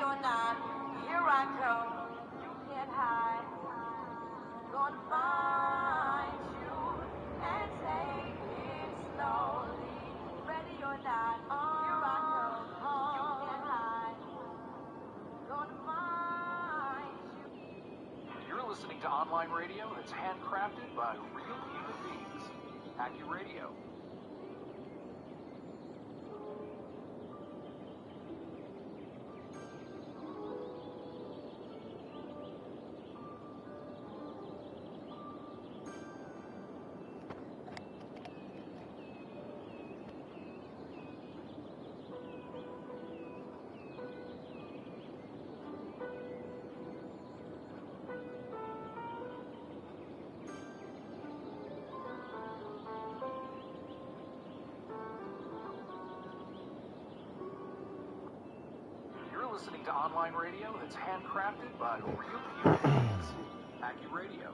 or not, here I come. You can't hide. Gonna find you and take it slowly. Ready or not, here I come. You can't hide. Gonna find you. You're listening to online radio that's handcrafted by real human beings. AccuRadio. Listening to online radio that's handcrafted by real human beings. AccuRadio.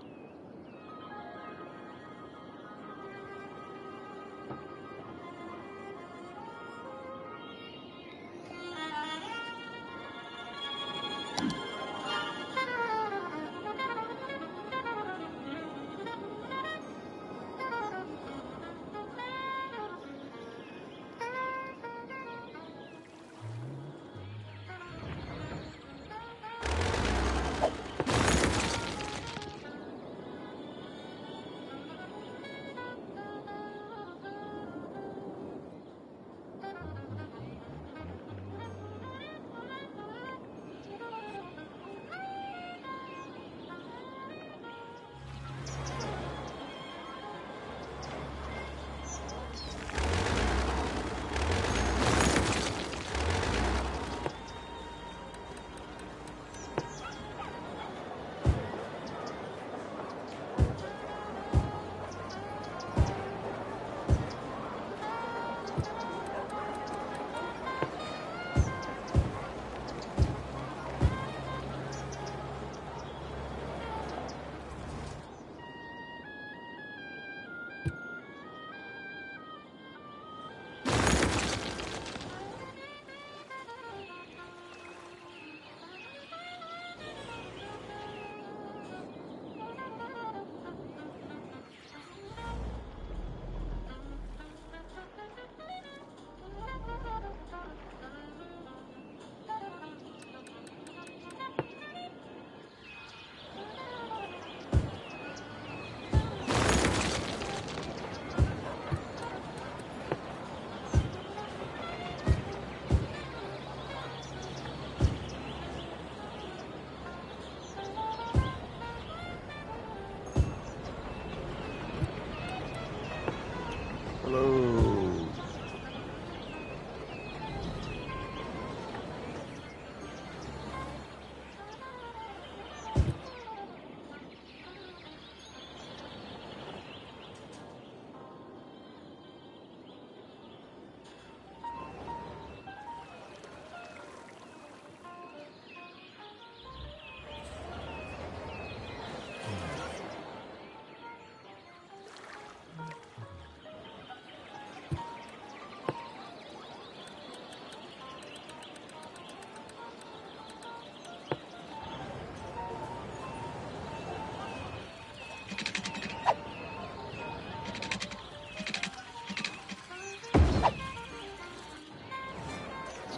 Hello.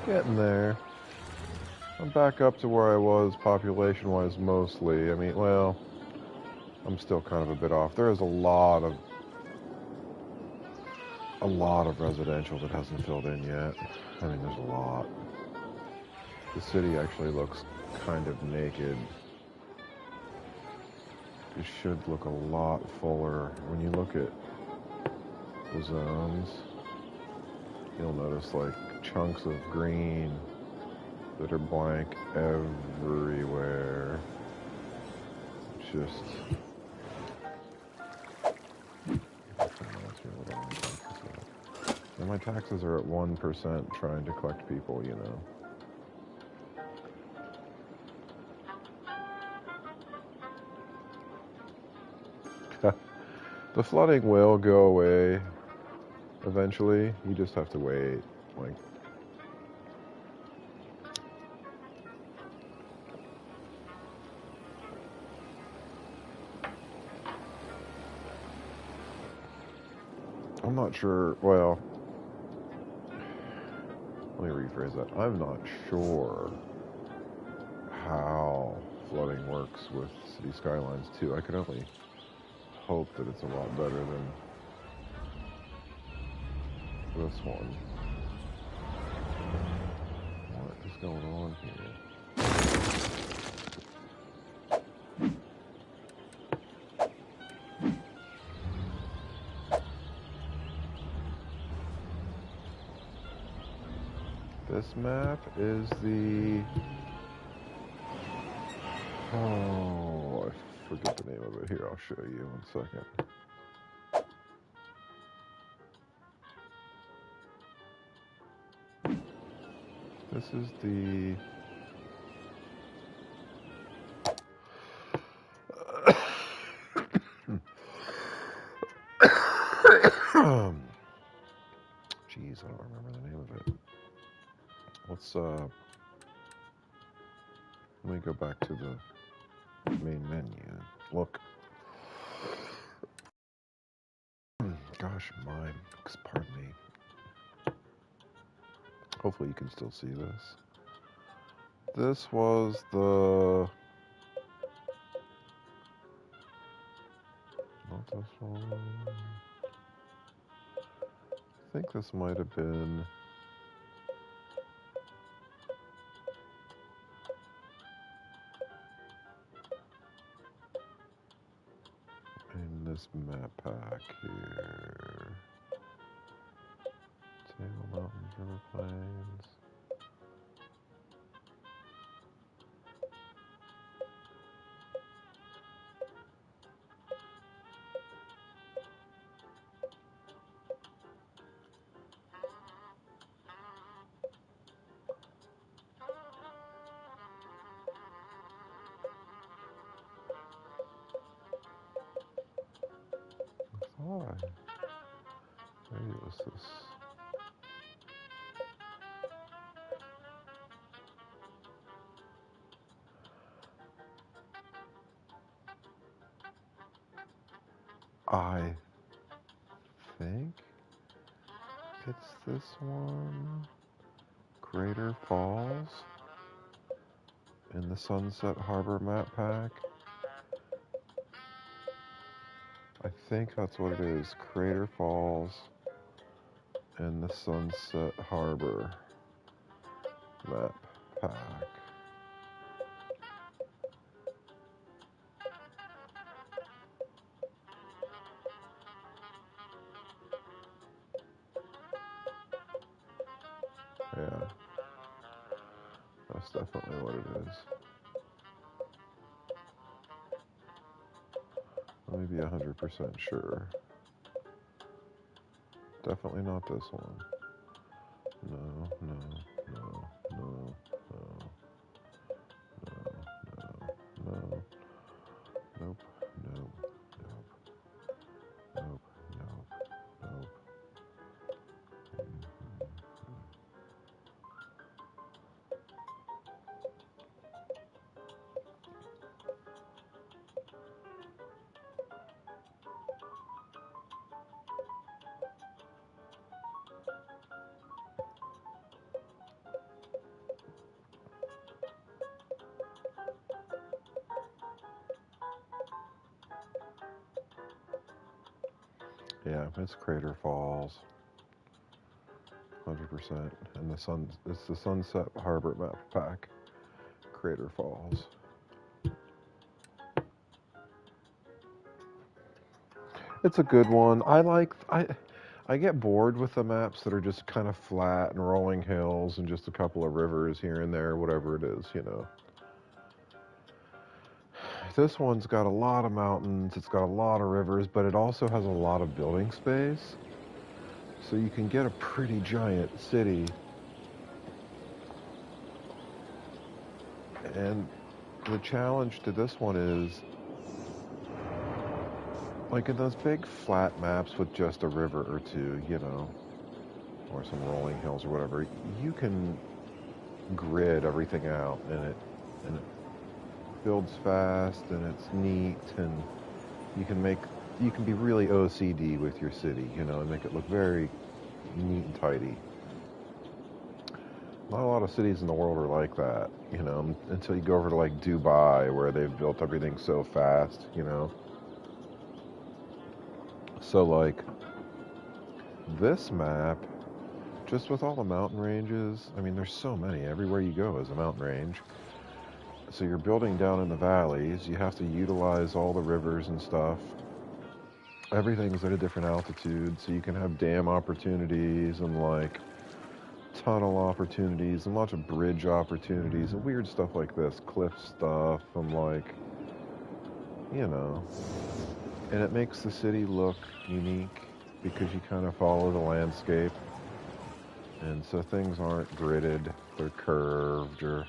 Getting there. I'm back up to where I was population-wise mostly. I mean, well, I'm still kind of a bit off. There is a lot of residential that hasn't filled in yet. I mean, there's a lot. The city actually looks kind of naked. It should look a lot fuller. When you look at the zones, you'll notice like chunks of green that are blank everywhere. It's just... And my taxes are at 1% trying to collect people, you know. The flooding will go away eventually. You just have to wait. Like, I'm not sure, well, let me rephrase that. I'm not sure how flooding works with City Skylines 2. I can only hope that it's a lot better than this one. What is going on here? This map is the... Oh, I forget the name of it. Here, I'll show you. 1 second. This is the... Jeez, I don't remember the name of it. Let's, let me go back to the main menu. Look. Gosh, pardon me. Hopefully you can still see this. This was the... Not this one. I think this might have been... in this map pack here. Table Mountains, River Plains. Maybe it was this. I think it's this one. Crater Falls in the Sunset Harbor map pack. I think that's what it is. Crater Falls in the Sunset Harbor map pack. Yeah, that's definitely what it is. Let me be 100% sure. Definitely not this one. No, no, no, no, no, no, no. Nope, nope, nope, nope, nope, nope. Yeah, it's Crater Falls, 100%. And it's the Sunset Harbor map pack, Crater Falls. It's a good one. I get bored with the maps that are just kind of flat and rolling hills and just a couple of rivers here and there, whatever it is, you know. This one's got a lot of mountains, it's got a lot of rivers, but it also has a lot of building space. So you can get a pretty giant city. And the challenge to this one is, like in those big flat maps with just a river or two, you know, or some rolling hills or whatever, you can grid everything out and it builds fast and it's neat and you can make you can be really OCD with your city, you know, and make it look very neat and tidy. Not a lot of cities in the world are like that, you know, until you go over to like Dubai where they've built everything so fast, you know. So like this map, just with all the mountain ranges, I mean there's so many, everywhere you go is a mountain range. So you're building down in the valleys, you have to utilize all the rivers and stuff. Everything's at a different altitude, so you can have dam opportunities and like tunnel opportunities and lots of bridge opportunities and weird stuff like this, cliff stuff and like, you know, and it makes the city look unique because you kind of follow the landscape, and so things aren't gridded, they're curved, or,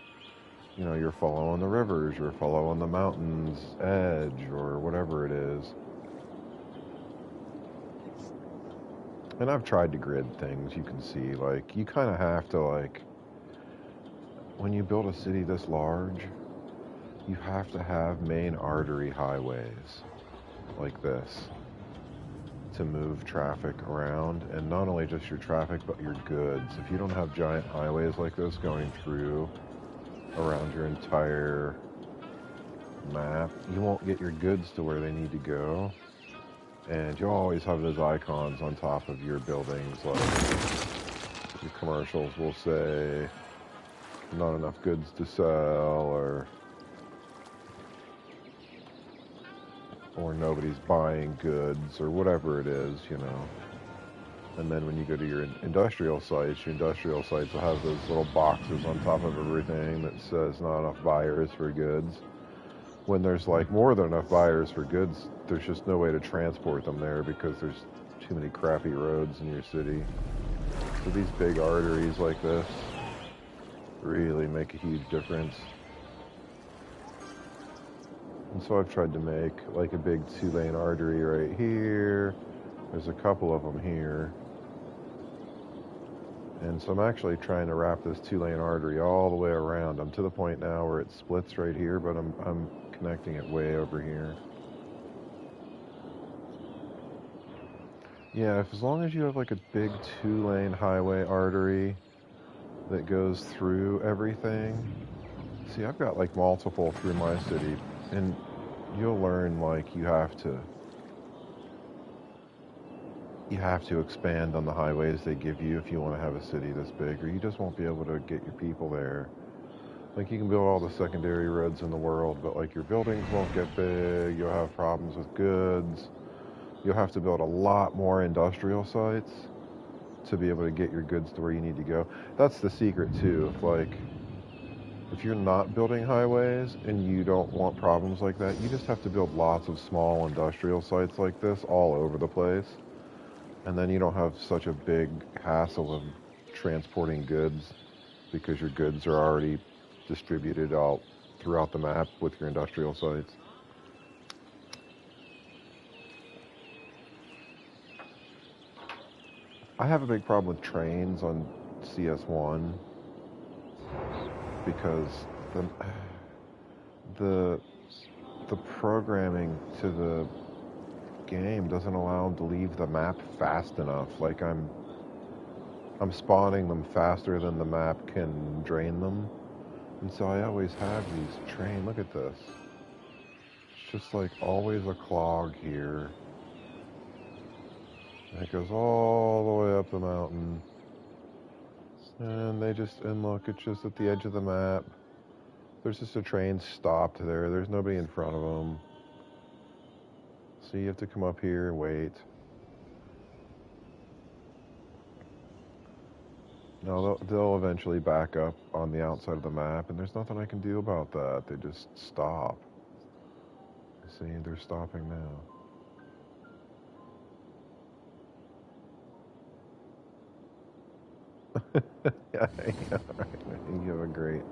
you know, you're following the rivers, you're following the mountain's edge or whatever it is. And I've tried to grid things, you can see, like, you kind of have to, like, when you build a city this large, you have to have main artery highways like this to move traffic around, and not only just your traffic, but your goods. If you don't have giant highways like this going through around your entire map, you won't get your goods to where they need to go. And you'll always have those icons on top of your buildings, like your commercials will say not enough goods to sell, or nobody's buying goods, or whatever it is, you know. And then when you go to your industrial sites will have those little boxes on top of everything that says not enough buyers for goods. When there's like more than enough buyers for goods, there's just no way to transport them there because there's too many crappy roads in your city. So these big arteries like this really make a huge difference. And so I've tried to make like a big 2-lane artery right here. There's a couple of them here. And so I'm actually trying to wrap this 2-lane artery all the way around. I'm to the point now where it splits right here, but I'm connecting it way over here. Yeah, as long as you have like a big 2-lane highway artery that goes through everything. See, I've got like multiple through my city, and you'll learn like you have to expand on the highways they give you if you want to have a city this big, or you just won't be able to get your people there. Like, you can build all the secondary roads in the world, but like your buildings won't get big, you'll have problems with goods, you'll have to build a lot more industrial sites to be able to get your goods to where you need to go. That's the secret too. If you're not building highways and you don't want problems like that, you just have to build lots of small industrial sites like this all over the place. And then you don't have such a big hassle of transporting goods because your goods are already distributed all throughout the map with your industrial sites. I have a big problem with trains on CS1 because the programming to the game doesn't allow them to leave the map fast enough. Like, I'm spawning them faster than the map can drain them, and so I always have these look at this, it's just like always a clog here, and it goes all the way up the mountain, and look, it's just at the edge of the map. There's just a train stopped there, there's nobody in front of them. So you have to come up here and wait. Now they'll eventually back up on the outside of the map, and there's nothing I can do about that. They just stop. See, they're stopping now. Yeah, right. You have a great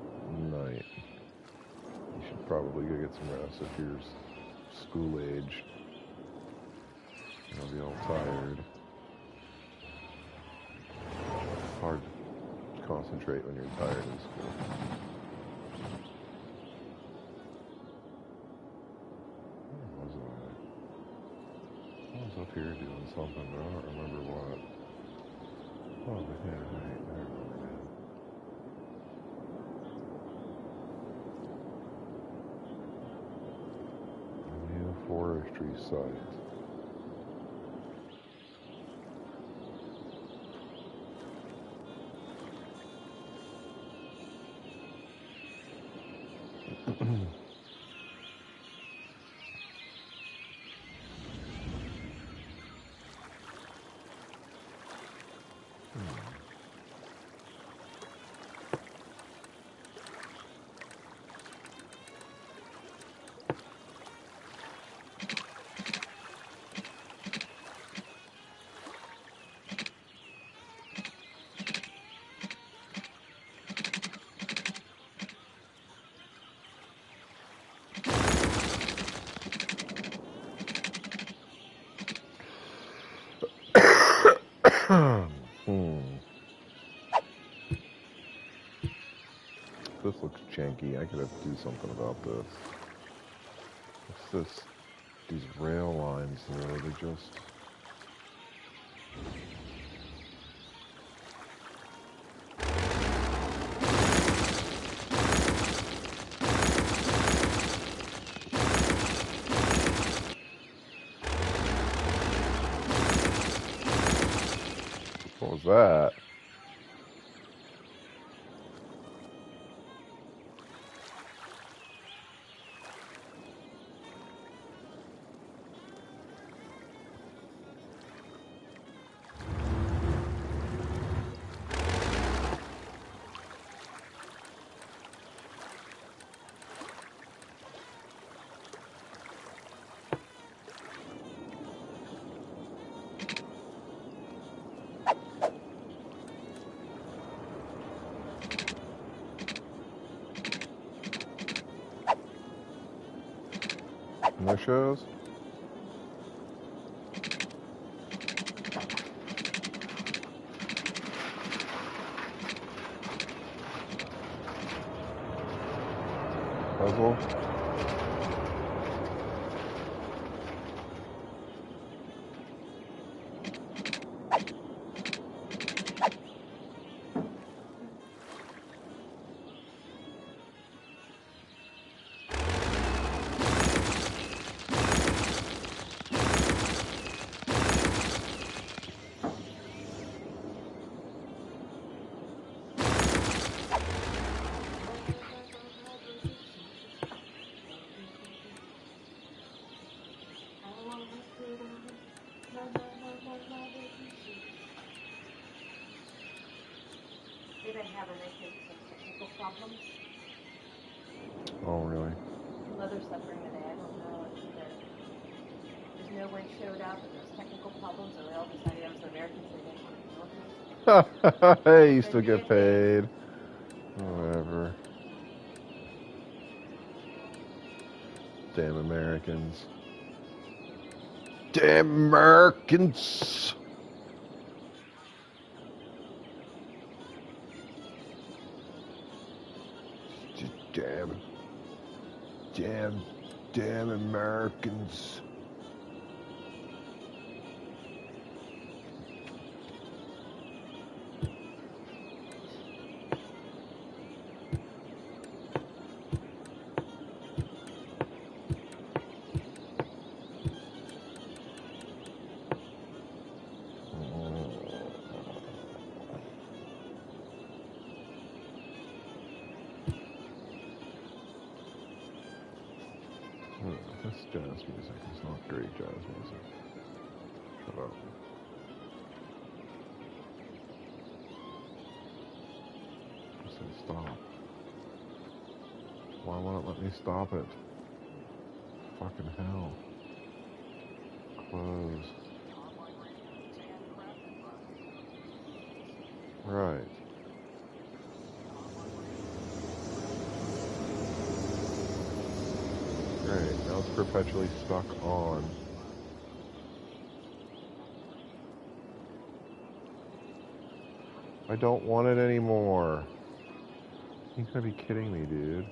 night. You should probably go get some rest if you're school age. You'll be all tired. It's hard to concentrate when you're tired in school. Where was I? up here doing something, but I don't remember what. Oh, yeah, right, there we go. New forestry site. This looks janky. I could have to do something about this. What's this? These rail lines though, they just... What was that? No shows? Puzzle? They've been having some technical problems. Oh, really? Some other suffering today. I don't know if either. There's no one showed up, and there's technical problems, so they all decided I was Americans. They didn't want to deal with me. Hey, you still get paid. Whatever. Damn Americans. Damn Americans! Just damn Americans. This jazz music is not great jazz music. Shut up. I said stop. Why won't it let me stop it? Fucking hell. Close. Right. Great. Now it's perpetually stuck on. I don't want it anymore. You gotta be kidding me, dude.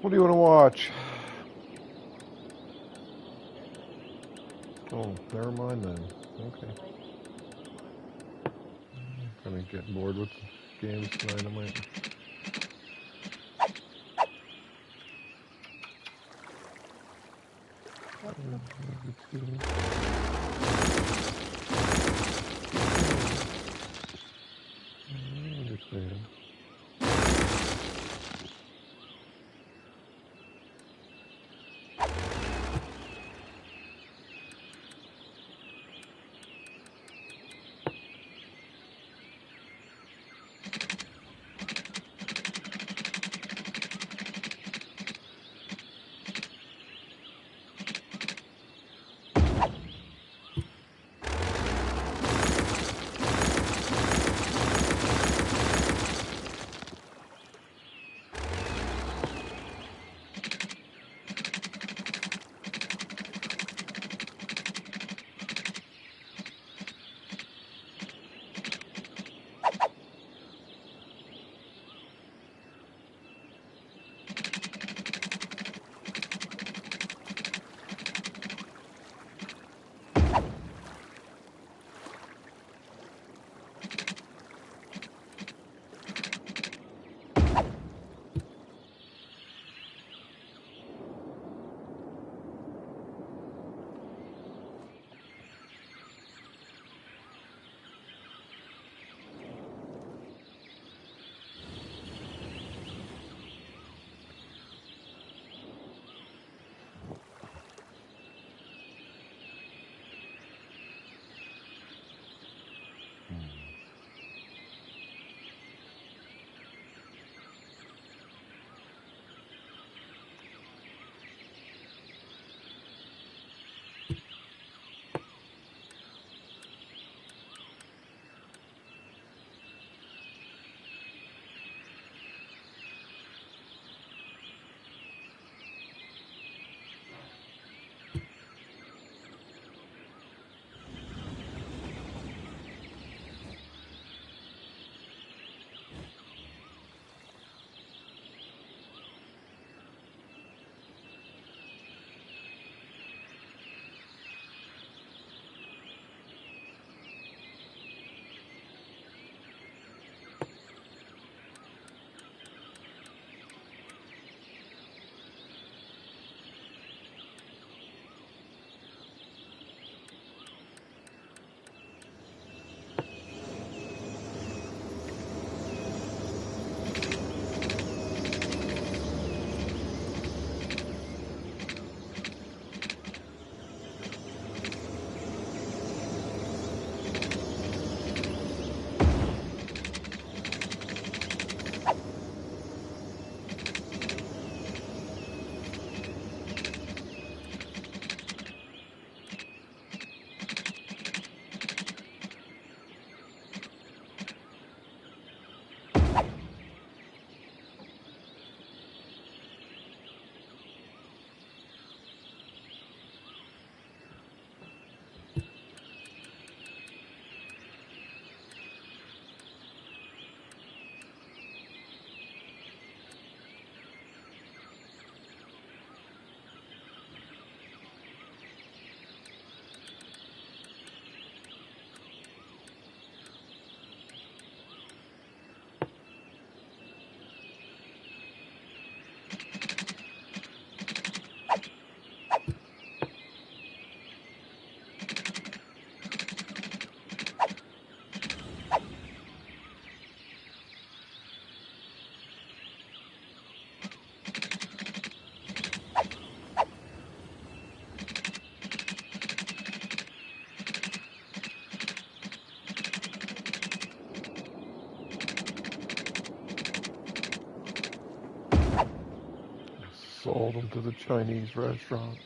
What do you want to watch? Oh, never mind then. Okay. Gonna get bored with the games tonight, I might. I understand. Sold them to the Chinese restaurant.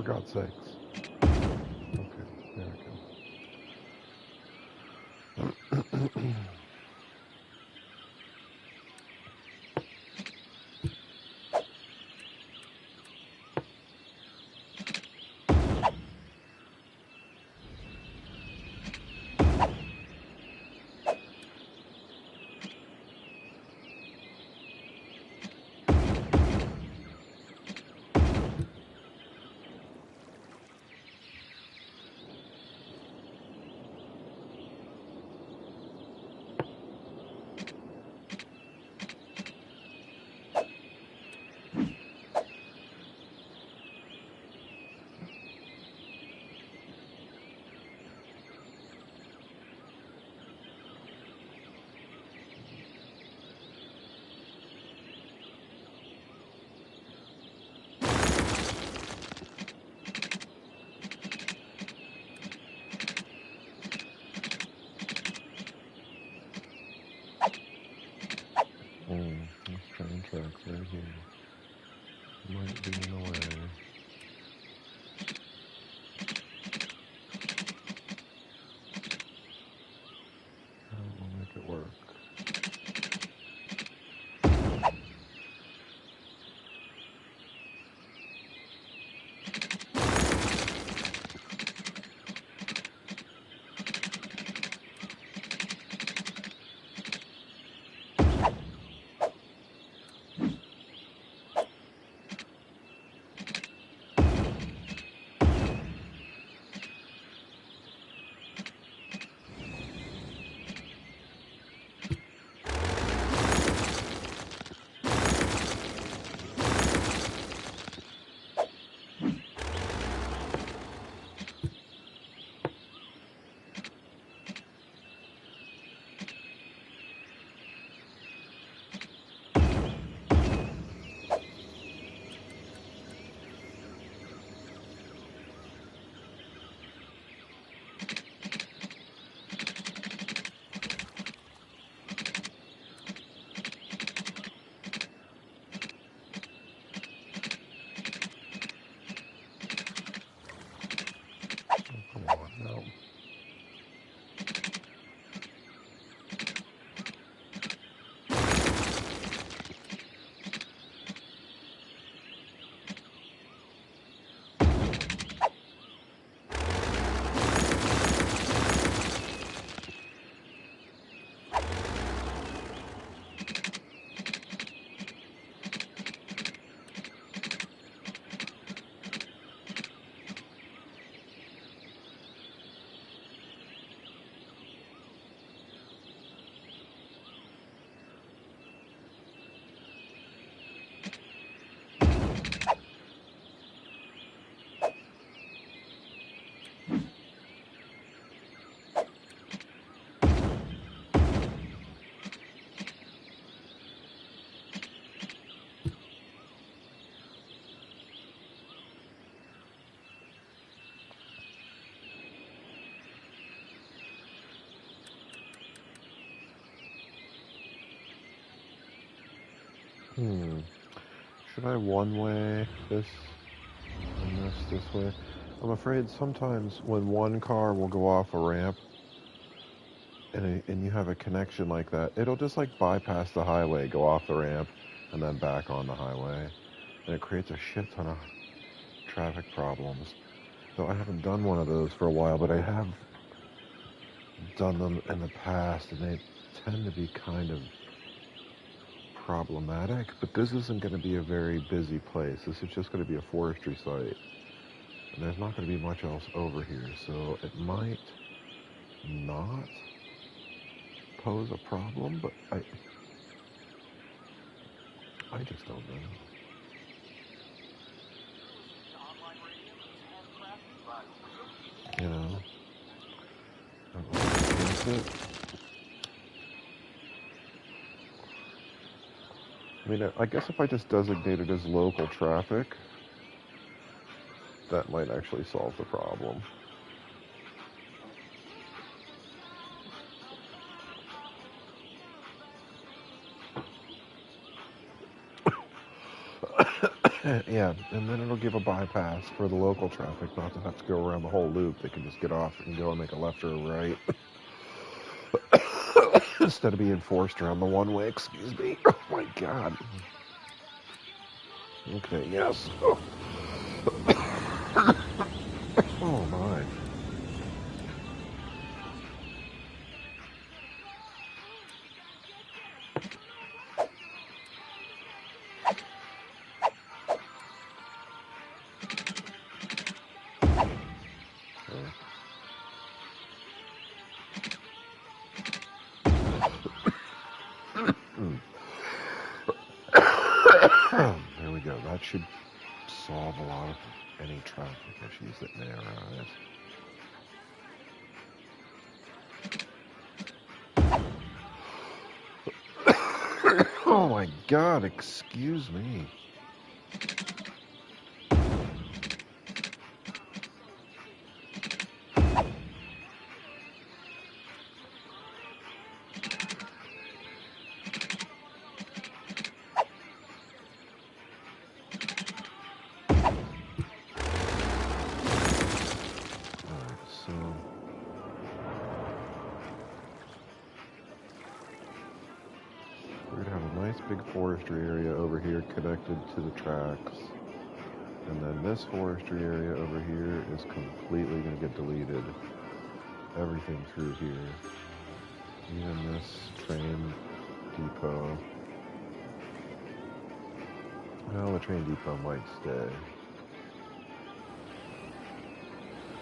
God's sakes. Okay, there we go. This train tracks right here might be in the way. We'll make it work. Come on, no. Should I one-way this and this way? I'm afraid sometimes when one car will go off a ramp and you have a connection like that, it'll just like bypass the highway, go off the ramp, and then back on the highway. And it creates a shit ton of traffic problems. So I haven't done one of those for a while, but I have done them in the past, and they tend to be kind of problematic. But this isn't going to be a very busy place. This is just going to be a forestry site. And there's not going to be much else over here, so it might not pose a problem, but I just don't know. You know, I don't know if it. I mean, I guess if I just designate it as local traffic, that might actually solve the problem. Yeah, and then it'll give a bypass for the local traffic, not to have to go around the whole loop. They can just get off and go and make a left or a right instead of being forced around the one way. Excuse me. Oh my God. Okay. Yes. Oh, oh my. There we go. That should solve a lot of any traffic issues that may arise. Oh my God, excuse me. Alright, so we're gonna have a nice big forestry area over here connected to the tracks. And then this forestry area over here is completely going to get deleted. Everything through here. Even this train depot. Well, the train depot might stay.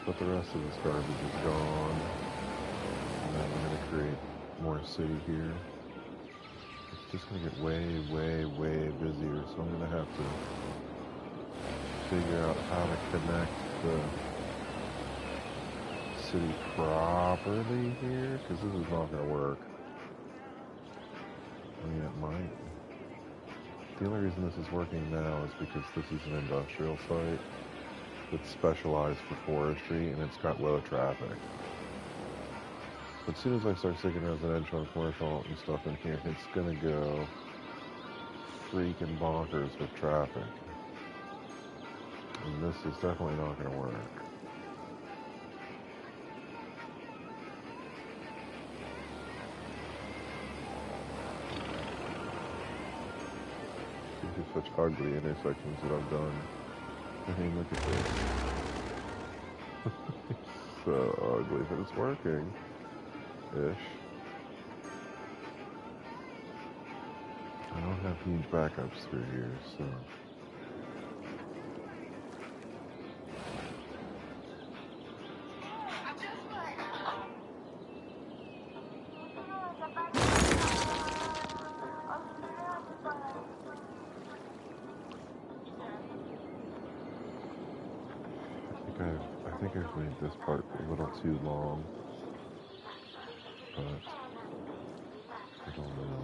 But the rest of this garbage is gone. And then we're going to create more city here. It's just going to get way, way, way busier. So I'm going to have to figure out how to connect the city properly here, because this is not going to work. I mean, it might. The only reason this is working now is because this is an industrial site that's specialized for forestry, and it's got low traffic. But as soon as I start sticking residential and commercial and stuff in here, it's going to go freaking bonkers with traffic. And this is definitely not going to work. These are such ugly intersections that I've done. I mean, look at this. It's so ugly, but it's working. Ish. I don't have huge backups through here, so... I think I've made this part a little too long, but I don't know.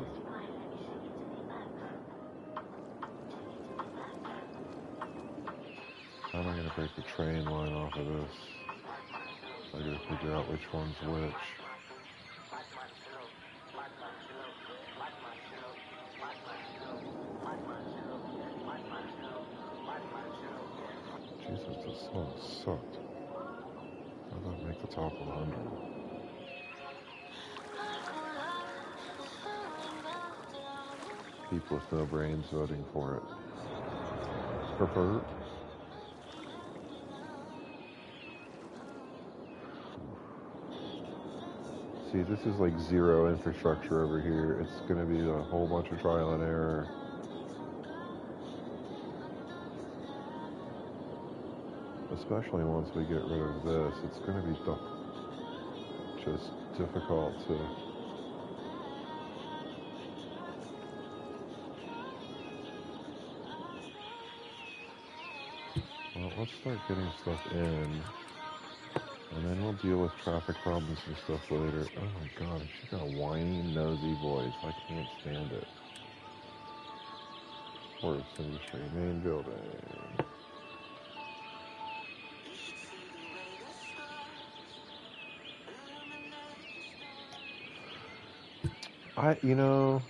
How am I going to break the train line off of this? I got to figure out which one's which. Jesus, this song sucked. How about make the top 100? People with no brains voting for it. For Bert? See, this is like zero infrastructure over here. It's going to be a whole bunch of trial and error. Especially once we get rid of this, it's going to be just difficult to... Well, let's start getting stuff in, and then we'll deal with traffic problems and stuff later. Oh my God, she's got a whiny, nosy voice. I can't stand it. Forest Industry, main building. You know,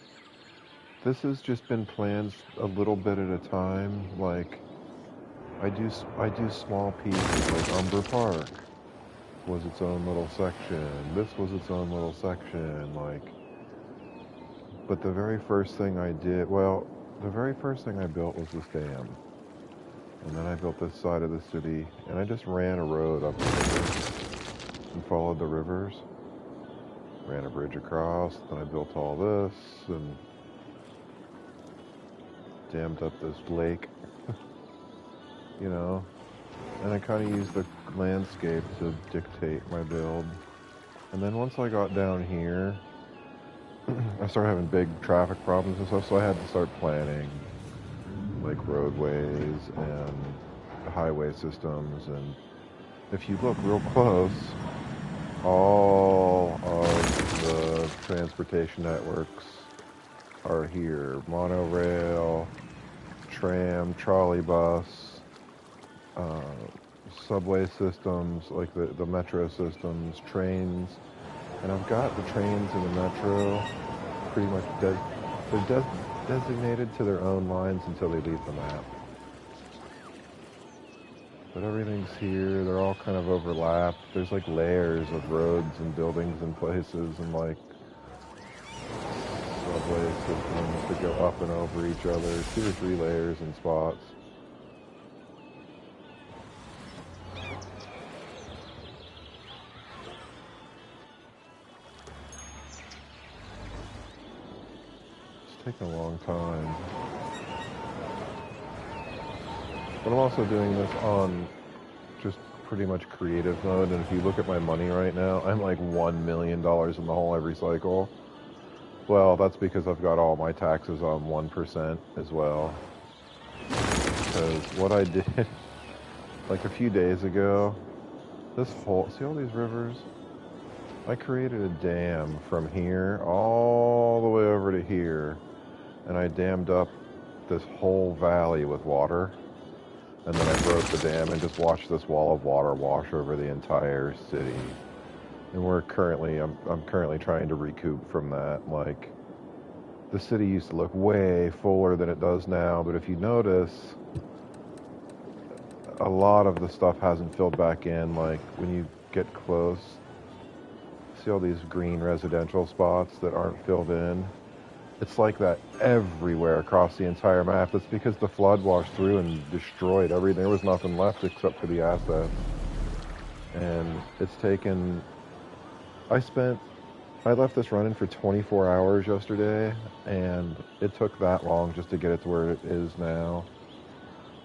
this has just been planned a little bit at a time. Like, I do small pieces, like Umber Park was its own little section. This was its own little section, like, but the very first thing I did, well, the very first thing I built was this dam. And then I built this side of the city, and I just ran a road up the river and followed the rivers. Ran a bridge across, then I built all this, and dammed up this lake, you know. And I kind of used the landscape to dictate my build. And then once I got down here, I started having big traffic problems and stuff, so I had to start planning, like roadways and highway systems. And if you look real close, all of the transportation networks are here. Monorail, tram, trolley bus, subway systems, like the metro systems, trains. And I've got the trains and the metro pretty much designated to their own lines until they leave the map. But everything's here, they're all kind of overlapped. There's like layers of roads and buildings and places and like subway systems that go up and over each other, 2 or 3 layers in spots. It's taken a long time. But I'm also doing this on just pretty much creative mode, and if you look at my money right now, I'm like $1 million in the hole every cycle. Well, that's because I've got all my taxes on 1% as well. Because what I did, like a few days ago, this whole, see all these rivers? I created a dam from here all the way over to here, and I dammed up this whole valley with water. And then I broke the dam and just watched this wall of water wash over the entire city. And I'm currently trying to recoup from that. Like, the city used to look way fuller than it does now, but if you notice, a lot of the stuff hasn't filled back in. Like, when you get close, see all these green residential spots that aren't filled in? It's like that everywhere across the entire map. That's because the flood washed through and destroyed everything. There was nothing left except for the assets. And it's taken... I left this running for 24 hours yesterday, and it took that long just to get it to where it is now.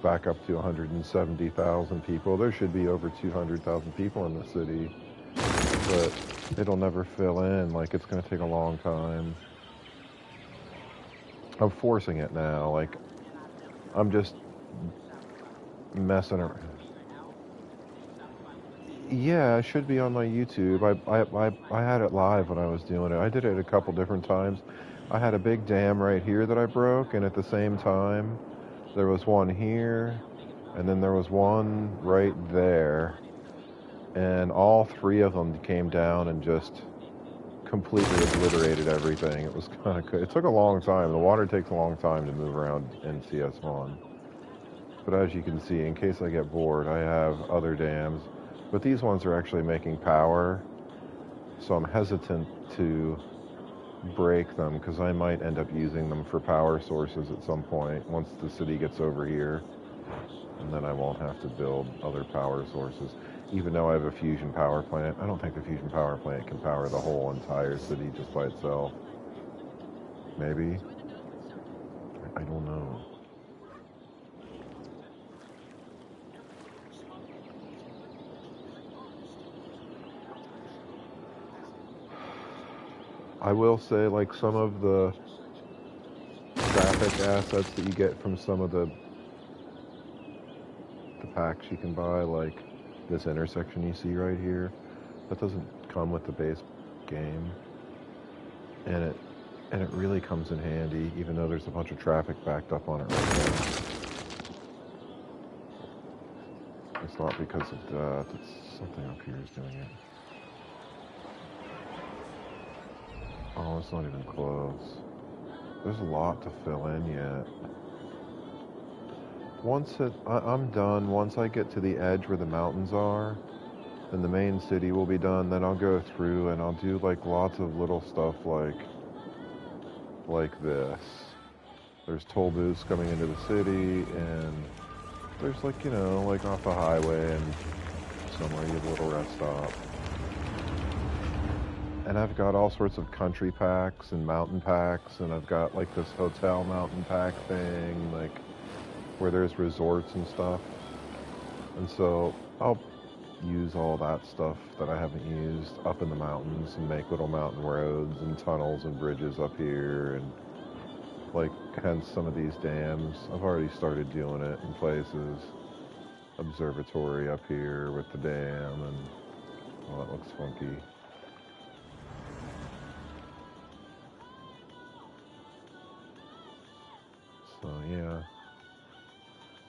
Back up to 170,000 people. There should be over 200,000 people in the city. But it'll never fill in. Like, it's going to take a long time. I'm forcing it now. Like, I'm just messing around. Yeah, it should be on my YouTube. I had it live when I was doing it. I did it a couple different times. I had a big dam right here that I broke, and at the same time, there was one here, and then there was one right there. And all 3 of them came down and just completely obliterated everything. It was kind of cool. It took a long time. The water takes a long time to move around in CS1. But as you can see, in case I get bored, I have other dams. But these ones are actually making power, so I'm hesitant to break them because I might end up using them for power sources at some point once the city gets over here. And then I won't have to build other power sources. Even though I have a fusion power plant, I don't think the fusion power plant can power the whole entire city just by itself. Maybe? I don't know. I will say, like, some of the traffic assets that you get from some of the packs you can buy, like this intersection you see right here, that doesn't come with the base game, and it really comes in handy, even though there's a bunch of traffic backed up on it right now. It's not because of that, it's something up here is doing it. Oh, it's not even close. There's a lot to fill in yet. I'm done. Once I get to the edge where the mountains are, then the main city will be done. Then I'll go through and I'll do like lots of little stuff like this. There's toll booths coming into the city, and there's like, like off the highway and somewhere you have a little rest stop. And I've got all sorts of country packs and mountain packs, and I've got like this hotel mountain pack thing, like where there's resorts and stuff. And so I'll use all that stuff that I haven't used up in the mountains and make little mountain roads and tunnels and bridges up here, and like hence some of these dams. I've already started doing it in places. Observatory up here with the dam, and well, it looks funky. So yeah,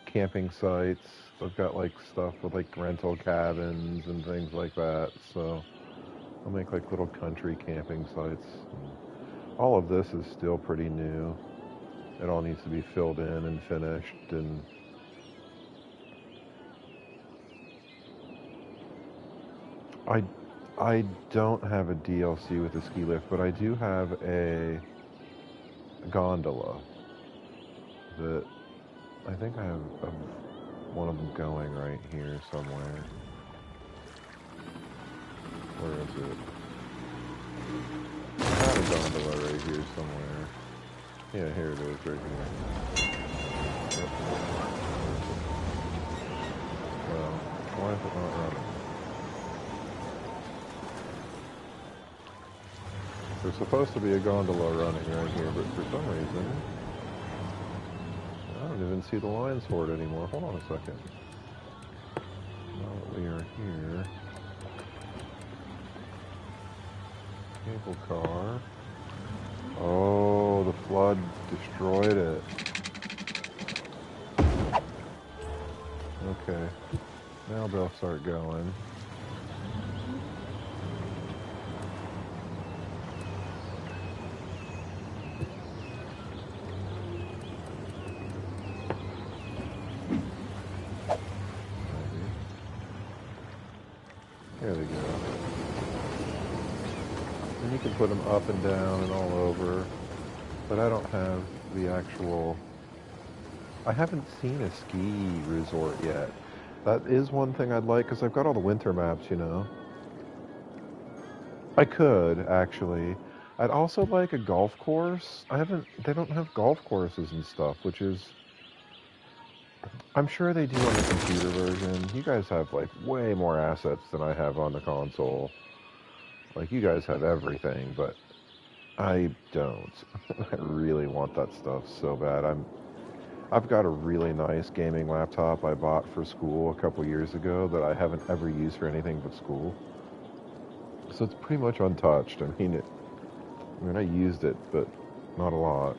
camping sites. I've got like stuff with like rental cabins and things like that. So I'll make like little country camping sites. All of this is still pretty new. It all needs to be filled in and finished, and I don't have a DLC with the ski lift, but I do have a gondola that I think I have one of them going right here somewhere. Where is it? I had a gondola right here somewhere. Yeah, here it is, right here. Yep. Well, why is it not running? There's supposed to be a gondola running right here, but for some reason, I don't even see the lines for it anymore. Hold on a second. Now that we are here, cable car. Oh, the flood destroyed it. Okay, now they'll start going. There we go. And you can put them up and down and all over, but I don't have the actual... I haven't seen a ski resort yet. That is one thing I'd like, because I've got all the winter maps, I could, actually. I'd also like a golf course. They don't have golf courses and stuff, which is... I'm sure they do on the computer version. You guys have, like, way more assets than I have on the console. Like, you guys have everything, but I don't. I really want that stuff so bad. I've got a really nice gaming laptop I bought for school a couple years ago that I haven't ever used for anything but school. So it's pretty much untouched. I mean, I used it, but not a lot.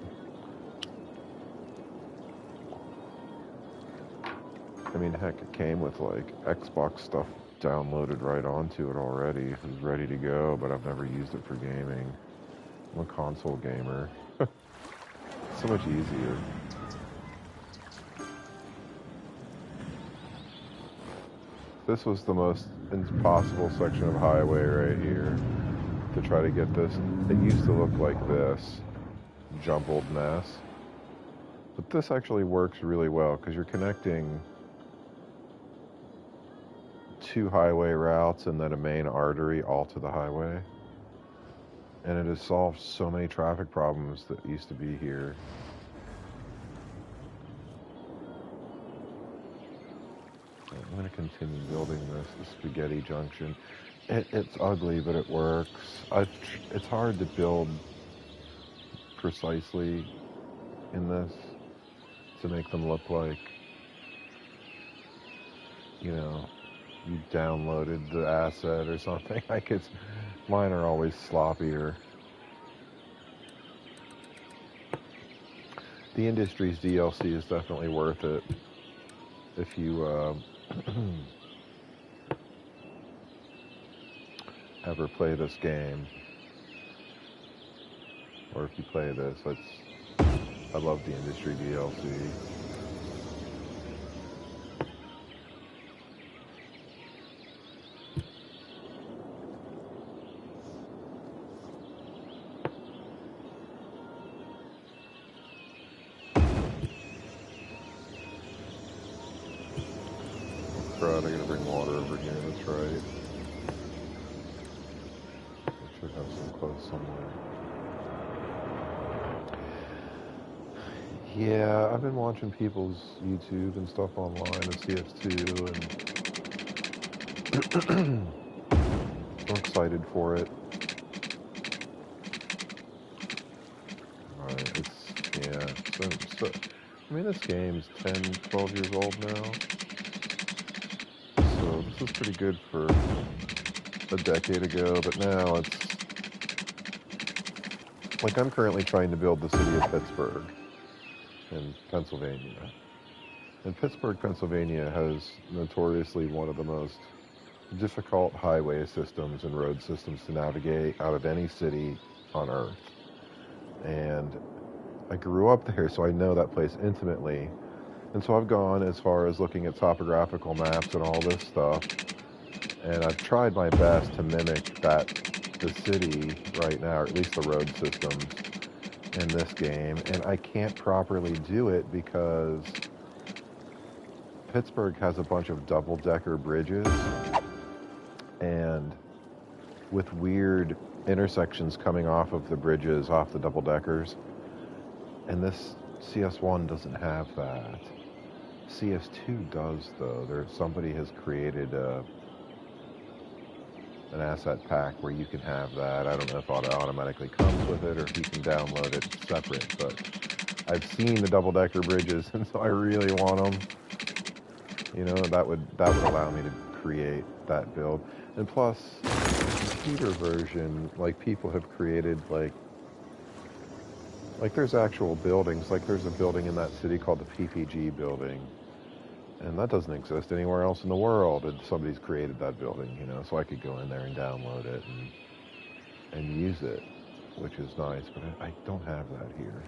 I mean, heck, it came with, like, Xbox stuff downloaded right onto it already. It was ready to go, but I've never used it for gaming. I'm a console gamer. So much easier. This was the most impossible section of highway right here to try to get this. It used to look like this jumbled mess. But this actually works really well because you're connecting two highway routes and then a main artery all to the highway. And it has solved so many traffic problems that used to be here. I'm going to continue building this spaghetti junction. It's ugly, but it works. It's hard to build precisely in this to make them look like, you downloaded the asset or something. Mine are always sloppier. The Industries DLC is definitely worth it if you ever play this game, or if you play this. I love the industry DLC. Crud, I gotta bring water over here, that's right. I should have some clothes somewhere. Yeah, I've been watching people's YouTube and stuff online of CS2, and I'm excited for it. Alright, so, I mean, this game's 10, 12 years old now, so this is pretty good for a decade ago, but now it's, like, I'm currently trying to build the city of Pittsburgh in Pennsylvania. And Pittsburgh, Pennsylvania has notoriously one of the most difficult highway systems and road systems to navigate out of any city on earth. And I grew up there, so I know that place intimately. And so I've gone as far as looking at topographical maps and all this stuff. And I've tried my best to mimic the city right now, or at least the road systems in this game. And I can't properly do it because Pittsburgh has a bunch of double-decker bridges, and with weird intersections coming off of the bridges, off the double-deckers, and this CS1 doesn't have that. CS2 does, though. Somebody has created an asset pack where you can have that. I don't know if it automatically comes with it or if you can download it separate, but I've seen the double-decker bridges, and so I really want them. You know, that would allow me to create that build. And plus, the computer version, like, people have created, like there's actual buildings. Like, there's a building in that city called the PPG building, and that doesn't exist anywhere else in the world, and somebody's created that building, you know, so I could go in there and download it and use it, which is nice, but I don't have that here,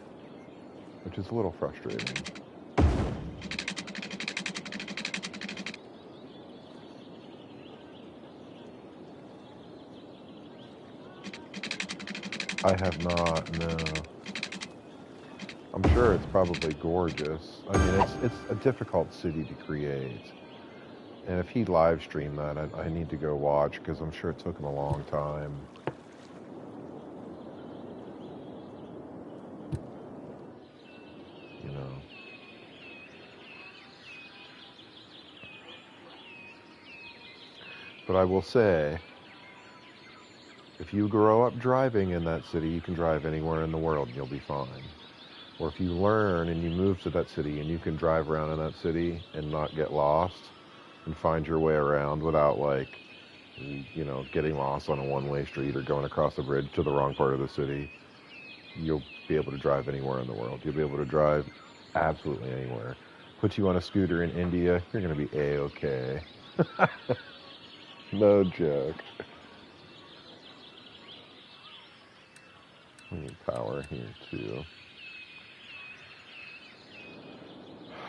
which is a little frustrating. I have not, no. I'm sure it's probably gorgeous. I mean, it's a difficult city to create. And if he live streamed that, I need to go watch, because I'm sure it took him a long time. You know. But I will say, if you grow up driving in that city, you can drive anywhere in the world and you'll be fine. Or if you learn and you move to that city and you can drive around in that city and not get lost and find your way around without, like, you know, getting lost on a one-way street or going across a bridge to the wrong part of the city, you'll be able to drive anywhere in the world. You'll be able to drive absolutely anywhere. Put you on a scooter in India, you're going to be A-okay. No joke. We need power here, too.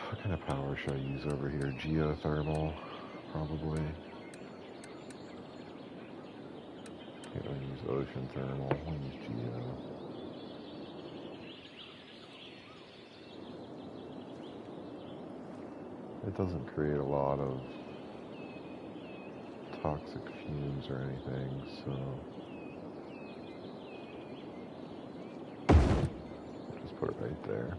What kind of power should I use over here? Geothermal, probably. Can't really use ocean thermal. I'll use geo. It doesn't create a lot of toxic fumes or anything, so just put it right there.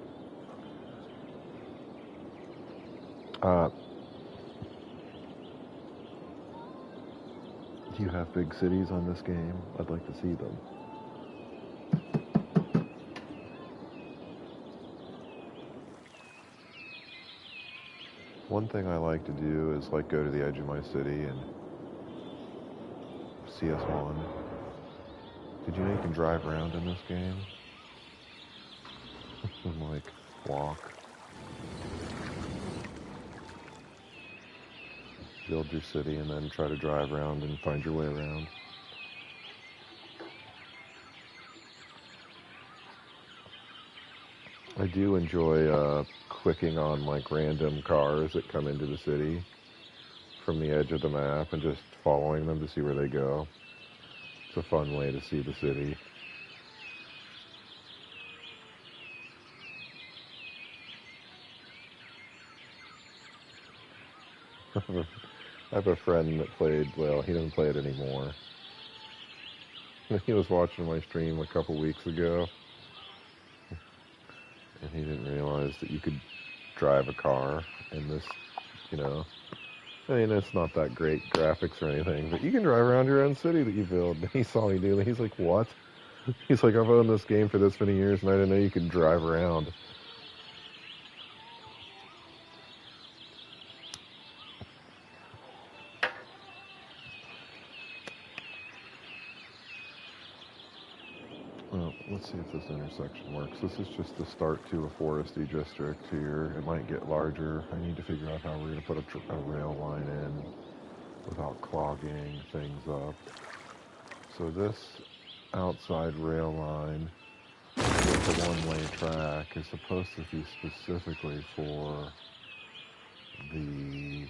Do you have big cities on this game? I'd like to see them. One thing I like to do is, like, go to the edge of my city and CS1. Did you know you can drive around in this game? And, like, walk. Build your city and then try to drive around and find your way around. I do enjoy clicking on like random cars that come into the city from the edge of the map and just following them to see where they go. It's a fun way to see the city. I have a friend that played, well, he doesn't play it anymore. He was watching my stream a couple weeks ago, and he didn't realize that you could drive a car in this, you know. I mean, it's not that great graphics or anything, but you can drive around your own city that you build. He saw me do it. He's like, what? He's like, I've owned this game for this many years, and I didn't know you could drive around. Well, let's see if this intersection works. This is just the start to a foresty district here. It might get larger. I need to figure out how we're going to put a rail line in without clogging things up. So this outside rail line with the one-way track is supposed to be specifically for the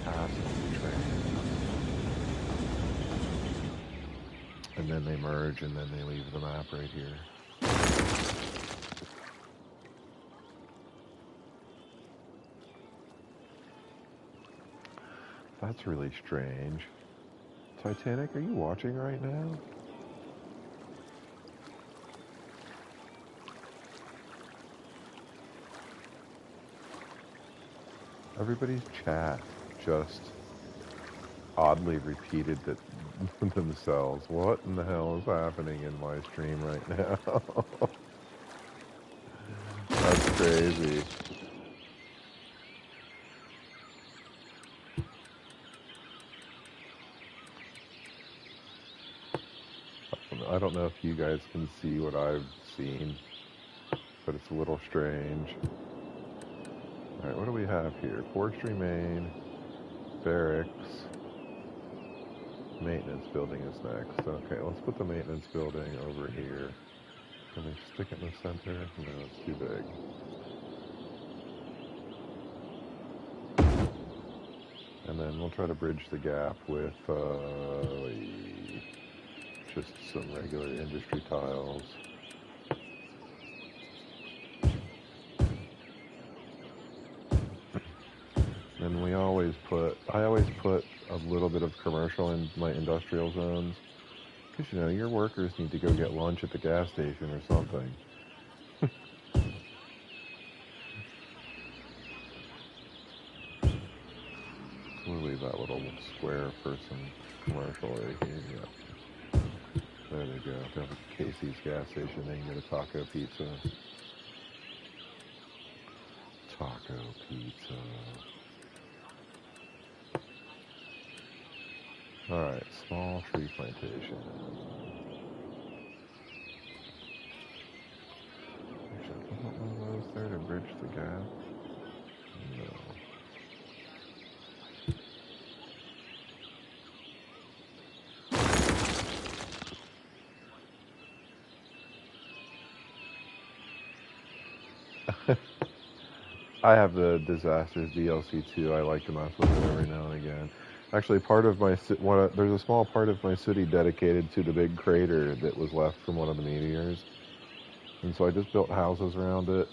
passenger train. And then they merge and then they leave the map right here. That's really strange. Titanic, are you watching right now? Everybody's chat just oddly repeated that themselves. What in the hell is happening in my stream right now? That's crazy. I don't know if you guys can see what I've seen, but it's a little strange. Alright, what do we have here? Forestry main, barracks, maintenance building is next. Okay, let's put the maintenance building over here. Can we stick it in the center? No, it's too big. And then we'll try to bridge the gap with just some regular industry tiles. And I always put a little bit of commercial in my industrial zones. Because, you know, your workers need to go get lunch at the gas station or something. We'll leave that little square for some commercial right here. Yeah. There they go. Down at Casey's gas station, they can get a taco pizza. Taco pizza. Alright, small tree plantation. Should I put one of those there to bridge the gap? No. I have the Disasters DLC too. I like to mess with it every now and again. Actually, part of my there's a small part of my city dedicated to the big crater that was left from one of the meteors, and so I just built houses around it.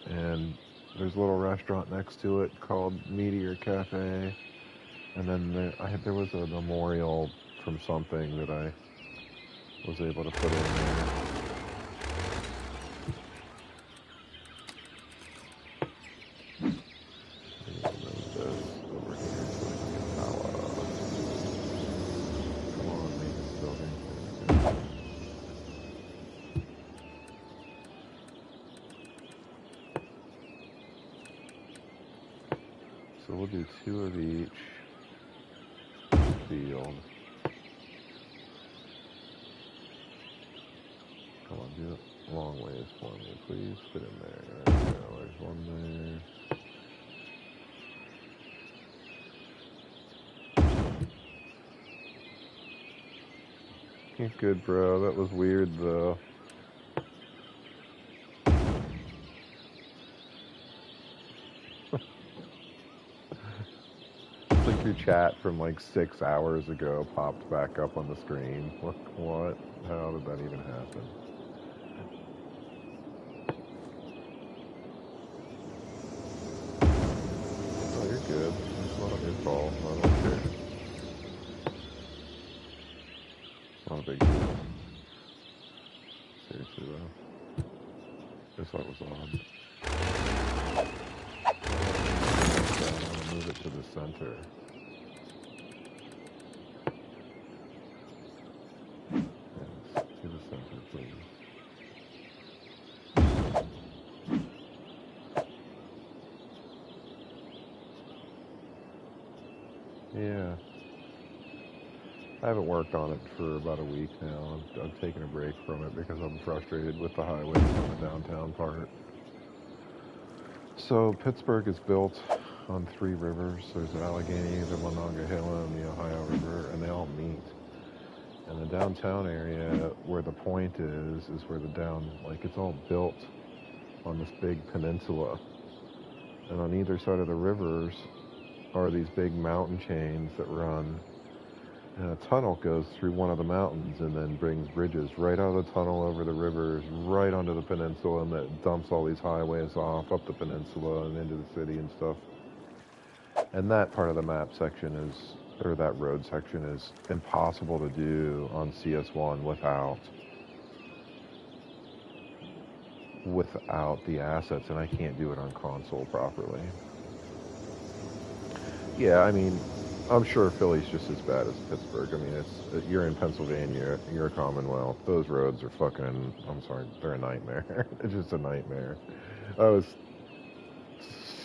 And there's a little restaurant next to it called Meteor Cafe, and then there was a memorial from something that I was able to put in there. So we'll do 2 of each field. Come on, do it long ways for me, please. Fit in there. There we go. There's one there. Good, bro. That was weird, though. Your chat from like 6 hours ago popped back up on the screen. What? How did that even happen? Oh, you're good. It's not your fault. I don't care. Not a big deal. Seriously though. Guess that was odd. So I'm gonna move it to the center. Yes, to the center, please. Yeah. I haven't worked on it for about a week now. I've taken a break from it because I'm frustrated with the highways on the downtown part. So Pittsburgh is built on 3 rivers. There's the Allegheny, the Monongahela, and the Ohio River, and they all meet. And the downtown area where the point is where it's all built on this big peninsula. And on either side of the rivers are these big mountain chains that run. And a tunnel goes through one of the mountains and then brings bridges right out of the tunnel over the rivers, right onto the peninsula, and that dumps all these highways off up the peninsula and into the city and stuff. And that part of the map section that road section is impossible to do on CS1 without the assets, and I can't do it on console properly. Yeah, I mean, I'm sure Philly's just as bad as Pittsburgh. I mean, you're in Pennsylvania, you're a Commonwealth. Those roads are I'm sorry, they're a nightmare. It's just a nightmare. I was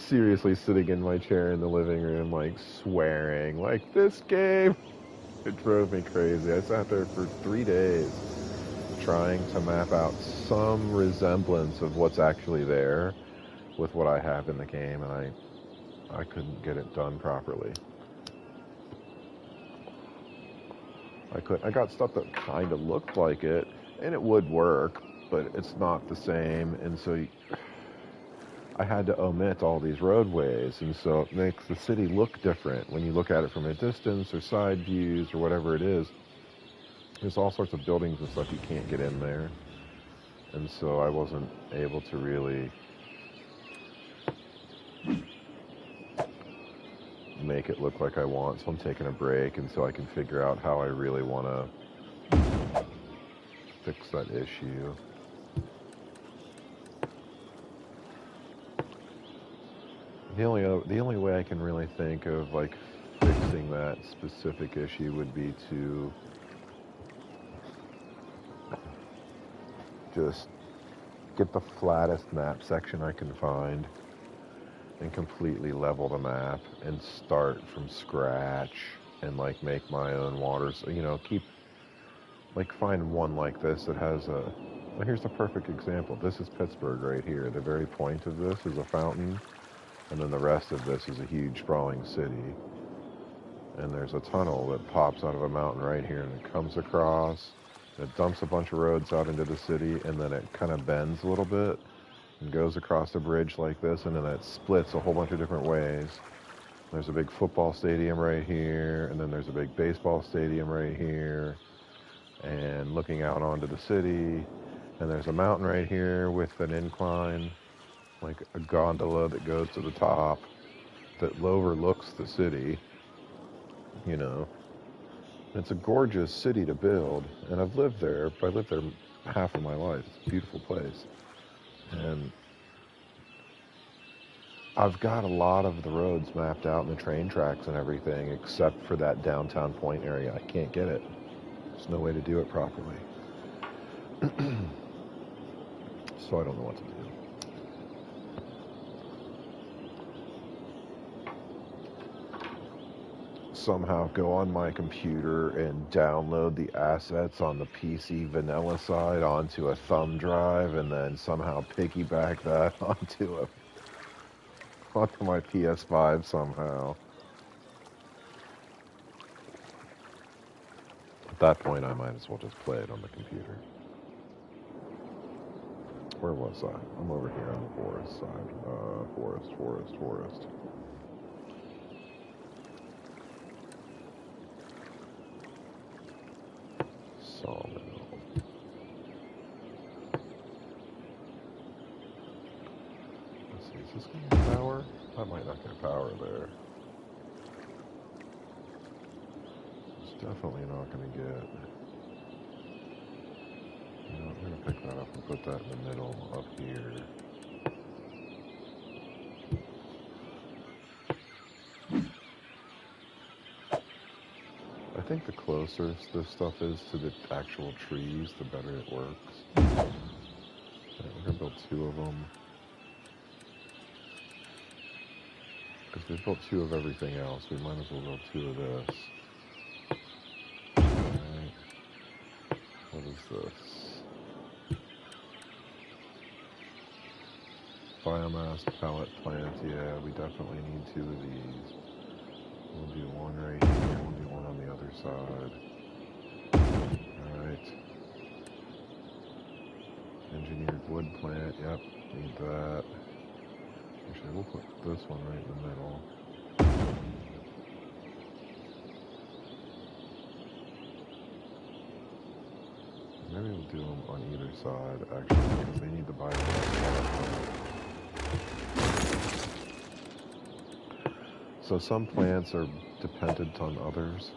seriously sitting in my chair in the living room, like swearing, like, this game. It drove me crazy. I sat there for 3 days trying to map out some resemblance of what's actually there with what I have in the game, and I couldn't get it done properly. I got stuff that kind of looked like it, and it would work, but it's not the same, and so I had to omit all these roadways, and so it makes the city look different when you look at it from a distance or side views or whatever it is. There's all sorts of buildings and stuff you can't get in there, and so I wasn't able to really make it look like I want, so I'm taking a break until I can figure out how I really want to fix that issue. The only way I can really think of like fixing that specific issue would be to just get the flattest map section I can find and completely level the map and start from scratch and like make my own waters, find one like this that has well, here's the perfect example. This is Pittsburgh right here. The very point of this is a fountain, and then the rest of this is a huge sprawling city. And there's a tunnel that pops out of a mountain right here, and it comes across, it dumps a bunch of roads out into the city, and then it kind of bends a little bit and goes across a bridge like this, and then it splits a whole bunch of different ways. There's a big football stadium right here, and then there's a big baseball stadium right here, and looking out onto the city, and there's a mountain right here with an incline, like a gondola that goes to the top that overlooks the city. It's a gorgeous city to build, and I've lived there. I lived there half of my life. It's a beautiful place. And I've got a lot of the roads mapped out and the train tracks and everything, except for that downtown point area. I can't get it. There's no way to do it properly. So I don't know what to do. Somehow go on my computer and download the assets on the PC vanilla side onto a thumb drive, and then somehow piggyback that onto my PS5 somehow. At that point, I might as well just play it on the computer. Where was I? I'm over here on the forest side. Forest. see, is this going to get power? I might not get power there. It's definitely not going to get... You know, I'm going to pick that up and put that in the middle up here. I think the closer this stuff is to the actual trees, the better it works. Right, we're going to build 2 of them. Because we've built 2 of everything else, we might as well build 2 of this. Alright. What is this? Biomass pallet plant, yeah, we definitely need 2 of these. We'll do 1 right here, we'll do 1 on the other side. Alright. Engineered wood plant, yep, need that. Actually, we'll put this one right in the middle. Maybe we'll do them on either side, actually, because they need the biomass. So some plants are dependent on others.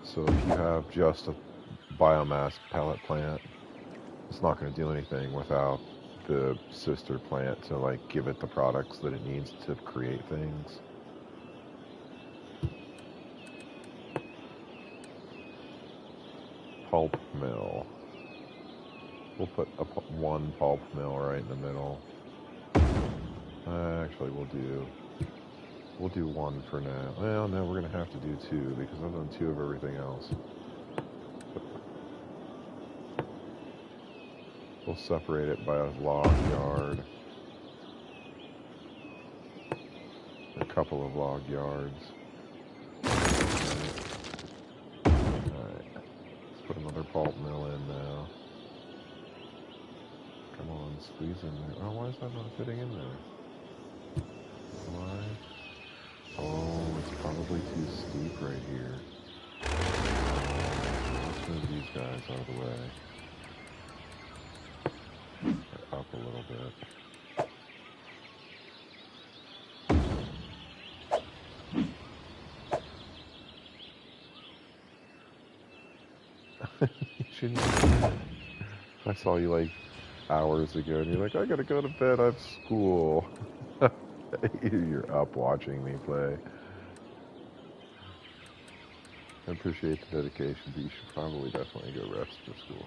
So if you have just a biomass pallet plant, it's not going to do anything without the sister plant to like give it the products that it needs to create things. Pulp mill. We'll put 1 pulp mill right in the middle. Actually, we'll do 1 for now. Well, no, we're gonna have to do 2 because I've done 2 of everything else. We'll separate it by a log yard. A couple of log yards. Alright. Let's put another pulp mill in now. Come on, squeeze in there. Oh, why is that not fitting in there? Why? Oh, it's probably too steep right here. Let's move these guys out of the way. Up a little bit. You shouldn't. I saw you like hours ago and you're like, I gotta go to bed, I have school. You're up watching me play. I appreciate the dedication, but you should probably definitely go rest for school.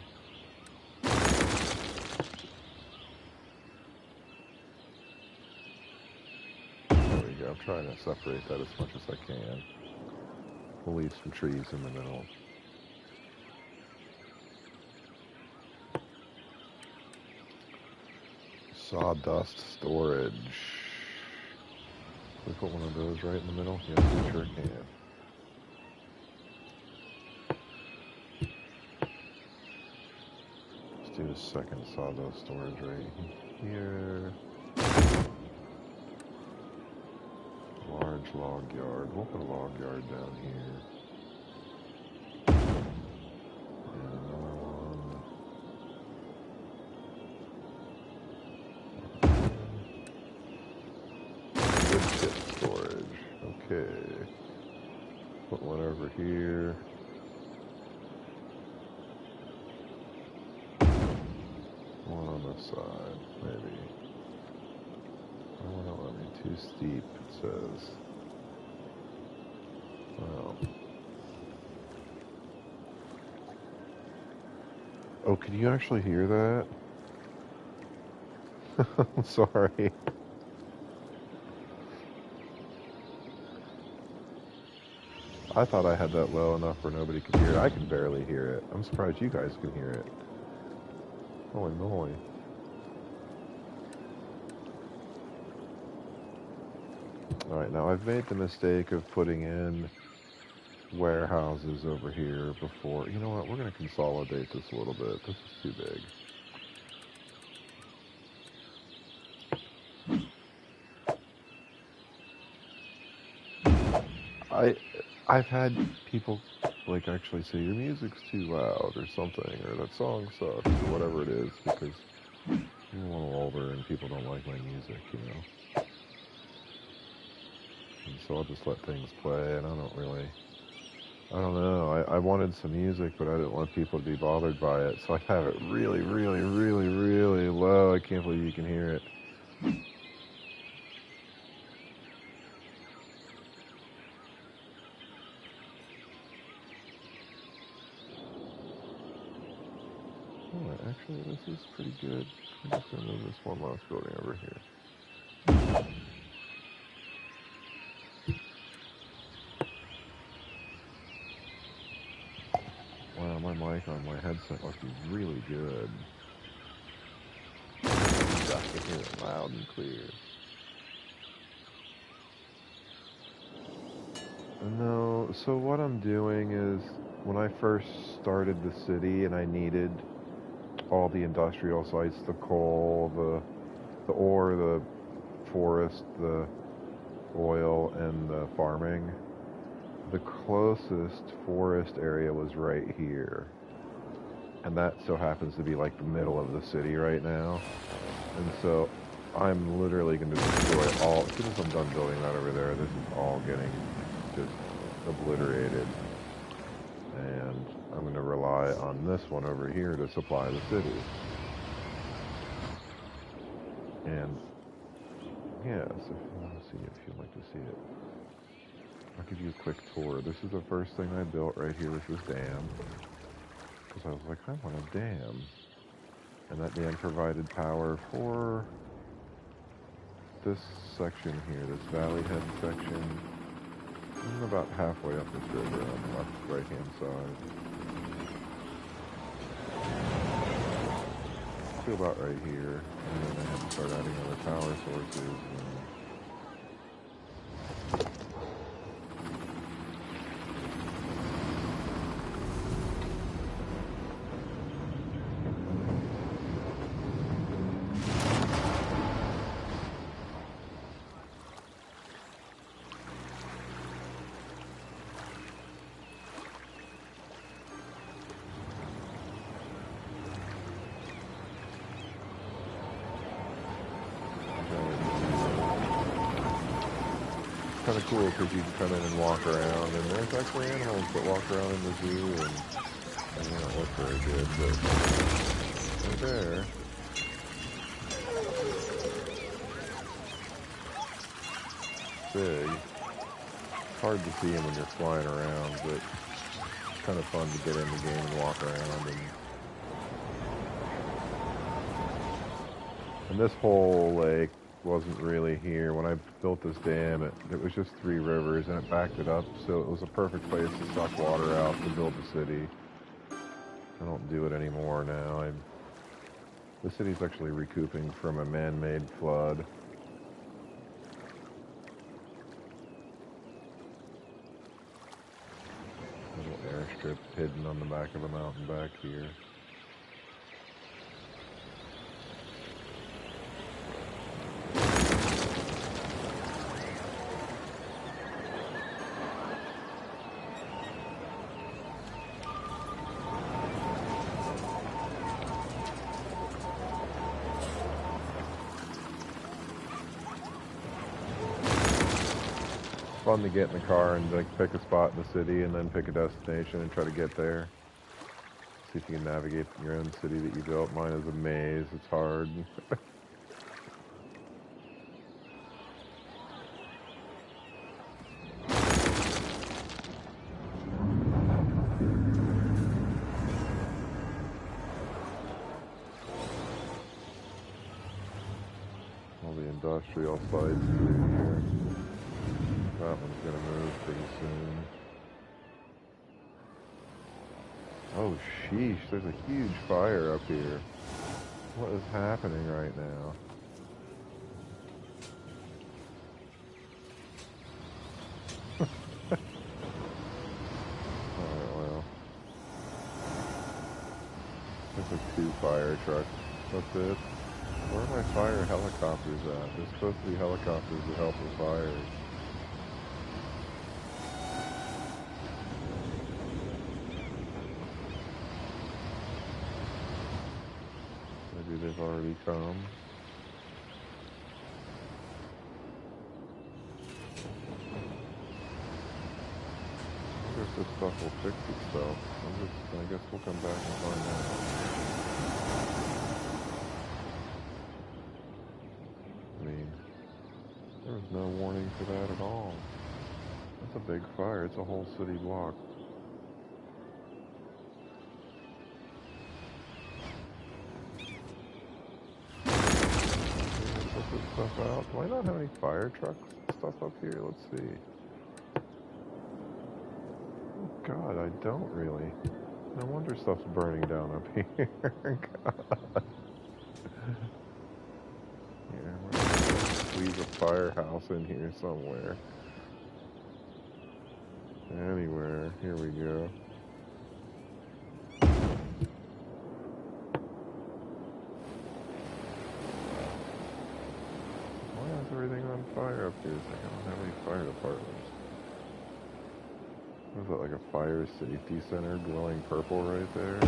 There we go. I'm trying to separate that as much as I can. We'll leave some trees in the middle. Sawdust storage. Can we put one of those right in the middle? Yes, we sure can. Let's do a second sawdust storage right here. Large log yard. We'll put a log yard down here. And another one. Wood chip storage. Okay. Put one over here. One on this side, maybe. Oh, don't let me too steep, it says. Well. Oh, can you actually hear that? I'm sorry. I thought I had that low enough where nobody could hear it. I can barely hear it. I'm surprised you guys can hear it. Holy moly. Alright, now I've made the mistake of putting in warehouses over here before. You know what? We're going to consolidate this a little bit. This is too big. I've had people like actually say your music's too loud or something, or that song sucks or whatever it is, because I'm a little older and people don't like my music, you know. And so I'll just let things play, and I don't know. I wanted some music, but I didn't want people to be bothered by it, so I have it really, really, really, really low. I can't believe you can hear it. Oh, actually, this is pretty good. I'm just going to move this one last building over here. Wow, my mic on my headset must be really good. I can hear it loud and clear. No, so what I'm doing is, when I first started the city and I needed all the industrial sites, the coal, the ore, the forest, the oil, and the farming, the closest forest area was right here. And that so happens to be like the middle of the city right now. And so I'm literally going to destroy all, as soon as I'm done building that over there, this is all getting just obliterated. And I'm going to rely on this one over here to supply the city. And yeah, so let's see if you'd like to see it. I'll give you a quick tour. This is the first thing I built right here, was this dam. Because I was like, I want a dam. And that dam provided power for this section here, this valley head section. I'm about halfway up this river on the left, right-hand side. To about right here. And then I had to start adding other power sources. Kind of cool because you can come in and walk around, and there's actually animals that walk around in the zoo, and they don't look very good, but they're there. Big. It's hard to see them when you're flying around, but it's kind of fun to get in the game and walk around. And this whole lake wasn't really here. When I built this dam, it was just 3 rivers, and it backed it up, so it was a perfect place to suck water out to build the city. I don't do it anymore now. The city's actually recouping from a man-made flood. Little airstrip hidden on the back of a mountain back here. Fun to get in the car and like pick a spot in the city and then pick a destination and try to get there. See if you can navigate your own city that you built. Mine is a maze. It's hard. All the industrial sites through here. That one's gonna move pretty soon. Oh sheesh, there's a huge fire up here. What is happening right now? Alright, well. There's like 2 fire trucks. That's it. Where are my fire helicopters at? There's supposed to be helicopters that help with fires. I Maybe they've already come. I wonder if this stuff will fix itself. I guess we'll come back and find out. I mean, there was no warning for that at all. That's a big fire. It's a whole city block. Put this stuff out. Do I not have any fire trucks stuff up here? Let's see. Oh God, I don't really. No wonder stuff's burning down up here. God. Here, we're gonna squeeze a firehouse in here somewhere. Anywhere. Here we go. Why is everything on fire up here? It's like I don't have any fire departments. What is that, like a fire safety center glowing purple right there?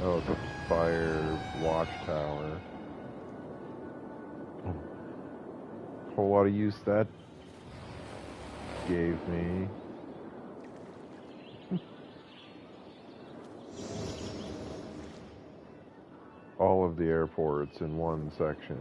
Oh, it's a fire watchtower. Whole lot of use that gave me. All of the airports in one section.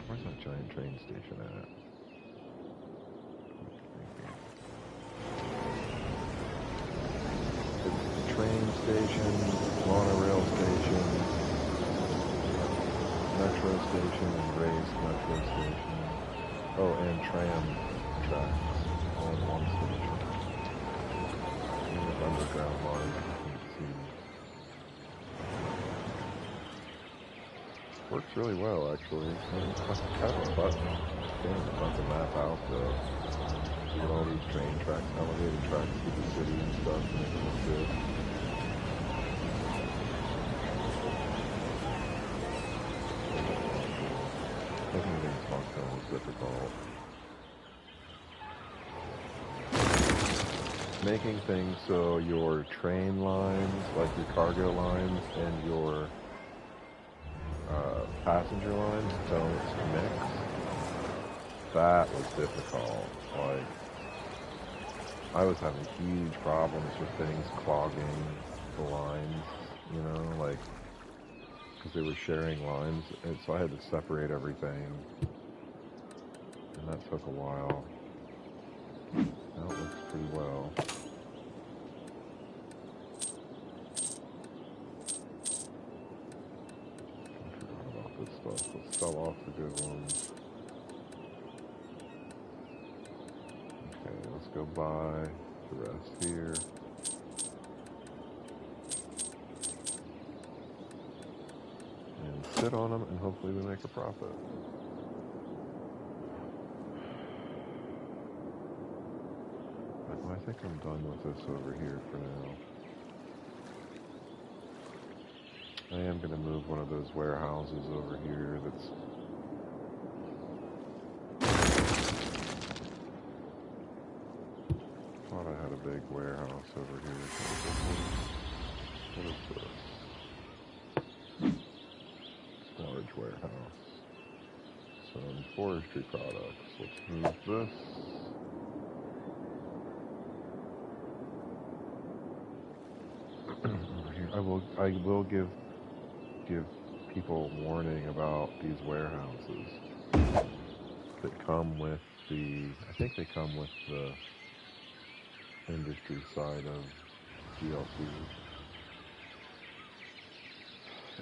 Where's that giant train station at? It's train station, monorail station, metro station, and race metro station. Oh, and tram tracks all in one station. And with underground lines you can see. Works really well, actually. It's kind of a button. It's fun to map out get all these train tracks, elevated tracks through the city and stuff, and make it look good. Making things functional is difficult. Making things so your train lines, like your cargo lines, and your passenger lines don't mix. That was difficult. Like, I was having huge problems with things clogging the lines, you know, like, because they were sharing lines, and so I had to separate everything, and that took a while. Now it looks pretty well. This stuff. Let's sell off the good ones. Okay, let's go buy the rest here. And sit on them, and hopefully we make a profit. I think I'm done with this over here for now. I am going to move one of those warehouses over here that's... Thought I had a big warehouse over here. What is this? Storage warehouse. Some forestry products. Let's move this. Over here. I will give people warning about these warehouses that come with I think they come with the industry side of GLCs.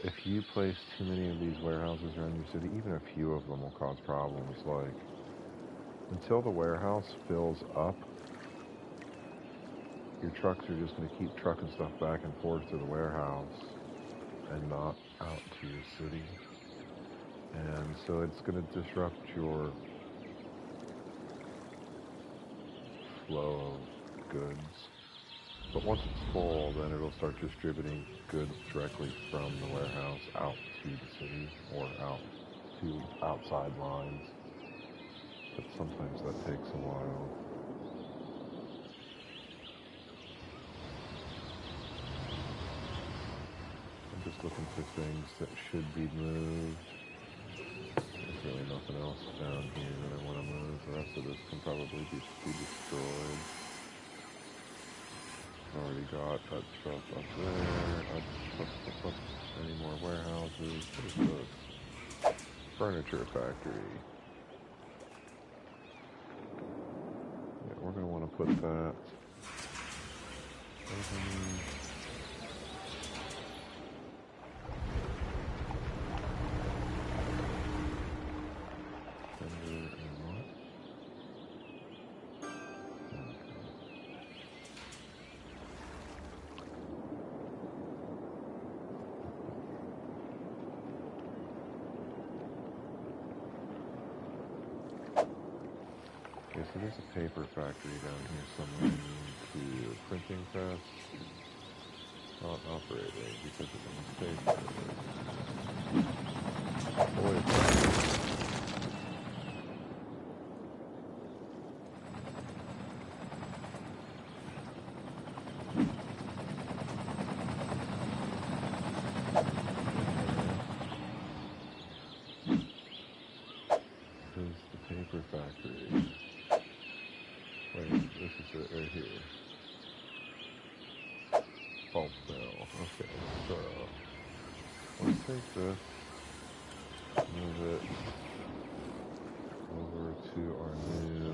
If you place too many of these warehouses around your city, even a few of them will cause problems. Like, until the warehouse fills up, your trucks are just going to keep trucking stuff back and forth to the warehouse and not out to your city. And so it's going to disrupt your flow of goods. But once it's full, then it'll start distributing goods directly from the warehouse out to the city or out to outside lines. But sometimes that takes a while. I'm just looking for things that should be moved. There's really nothing else down here that I want to move. The rest of this can probably be destroyed. Already got that stuff up there. Any more warehouses? What is this? Furniture factory. Yeah, we're going to want to put that. Okay, so there's a paper factory down here somewhere. To a printing press. Not operating because of a mistake. Oil factory. This is the paper factory. Wait, this is it right here. Pulp mill. Okay, so let's take this, move it over to our new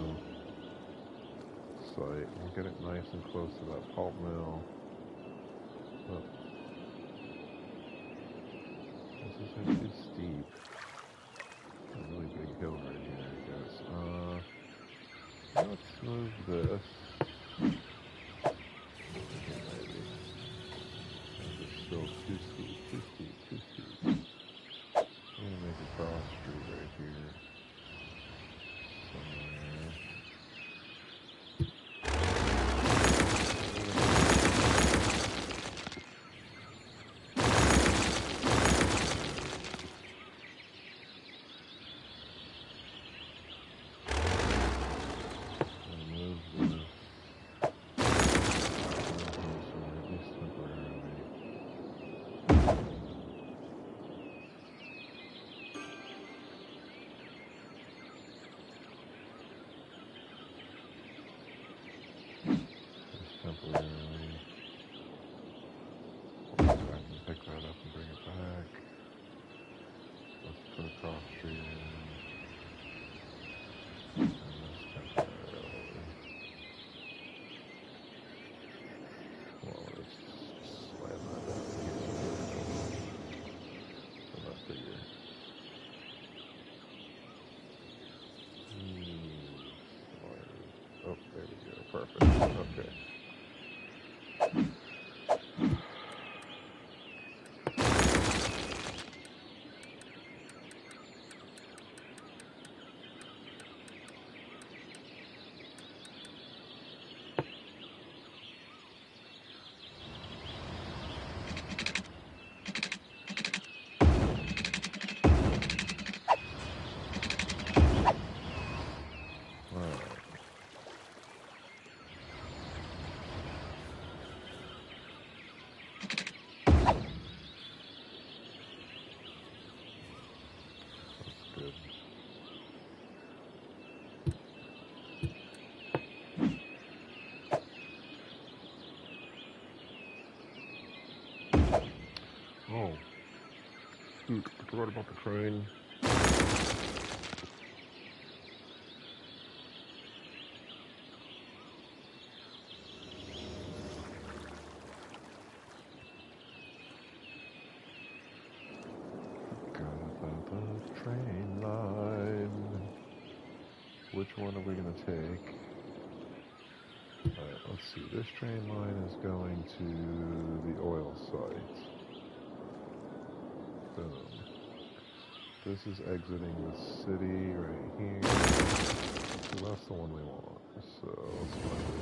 site. We'll get it nice and close to that pulp mill. Oh. This is actually steep. A really big hill right here, I guess. Let's move this. It's still too steep. I'm gonna make a cross street right here. Somewhere. Temporarily. I can pick that up and bring it back. Let's put a cross street in. And that's temporarily. Well, let's slam that down here. So that's bigger. Oh, there we go. Perfect. Okay. Oh, shoot, I forgot about the train. Forgot about the train line. Which one are we going to take? Alright, let's see. This train line is going to the oil site. Boom. This is exiting the city right here. So that's the one we want. So let's find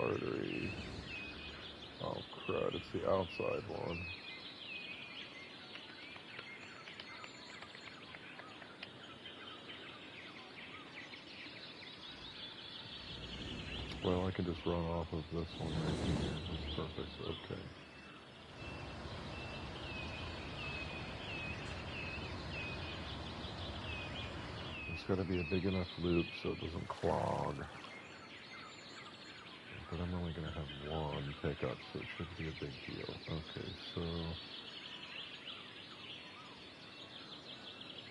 artery. Oh crud, it's the outside one. Well, I can just run off of this one right here. That's perfect. Okay. It's got to be a big enough loop so it doesn't clog. But I'm only going to have one pickup, so it shouldn't be a big deal. Okay, so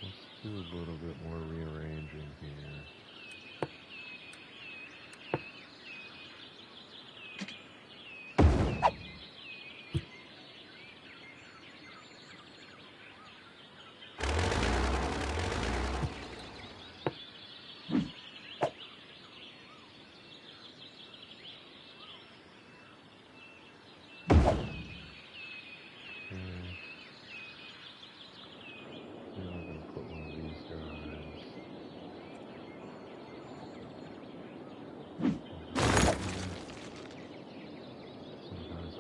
let's do a little bit more rearranging here.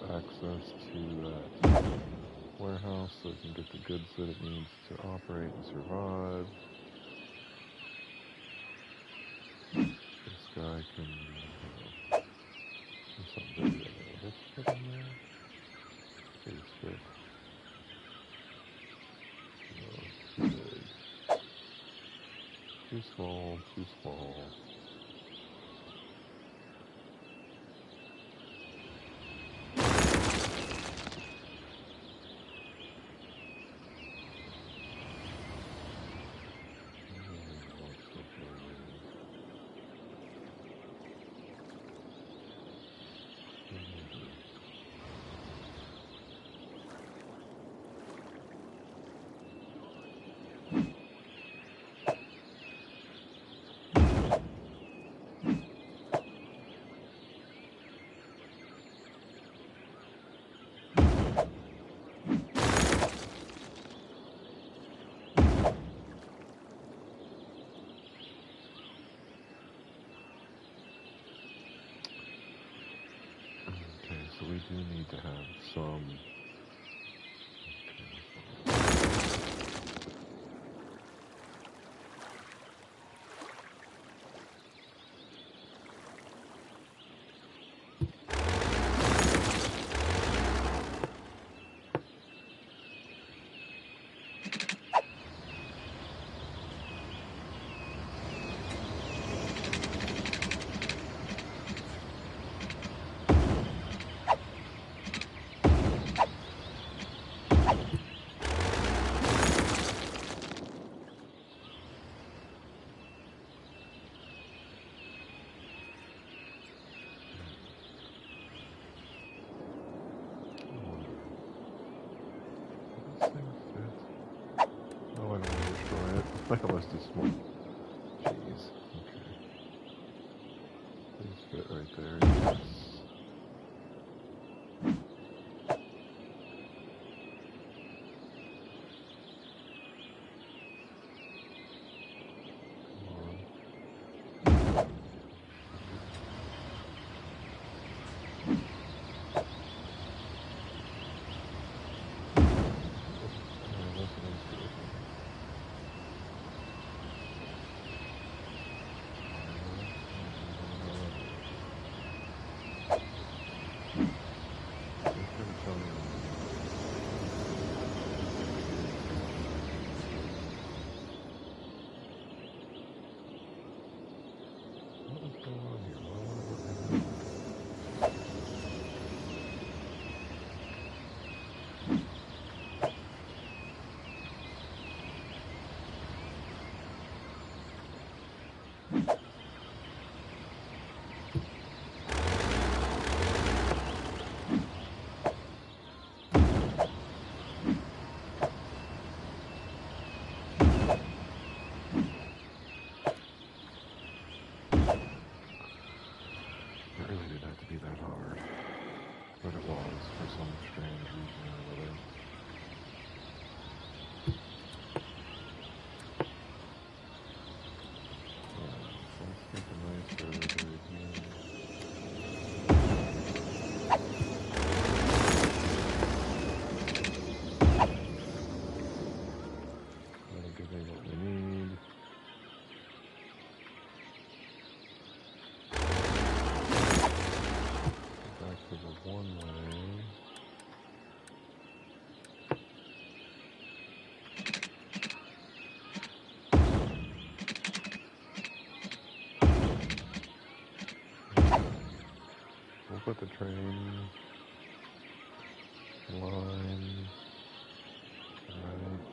Access to that warehouse so it can get the goods that it needs to operate and survive. This guy can do something big in there. This fit in there? Please fit. No, too big. Too small, too small. So we do need to have some. My list is small. Jeez. Okay. Please fit right there. Yes. put the train line right.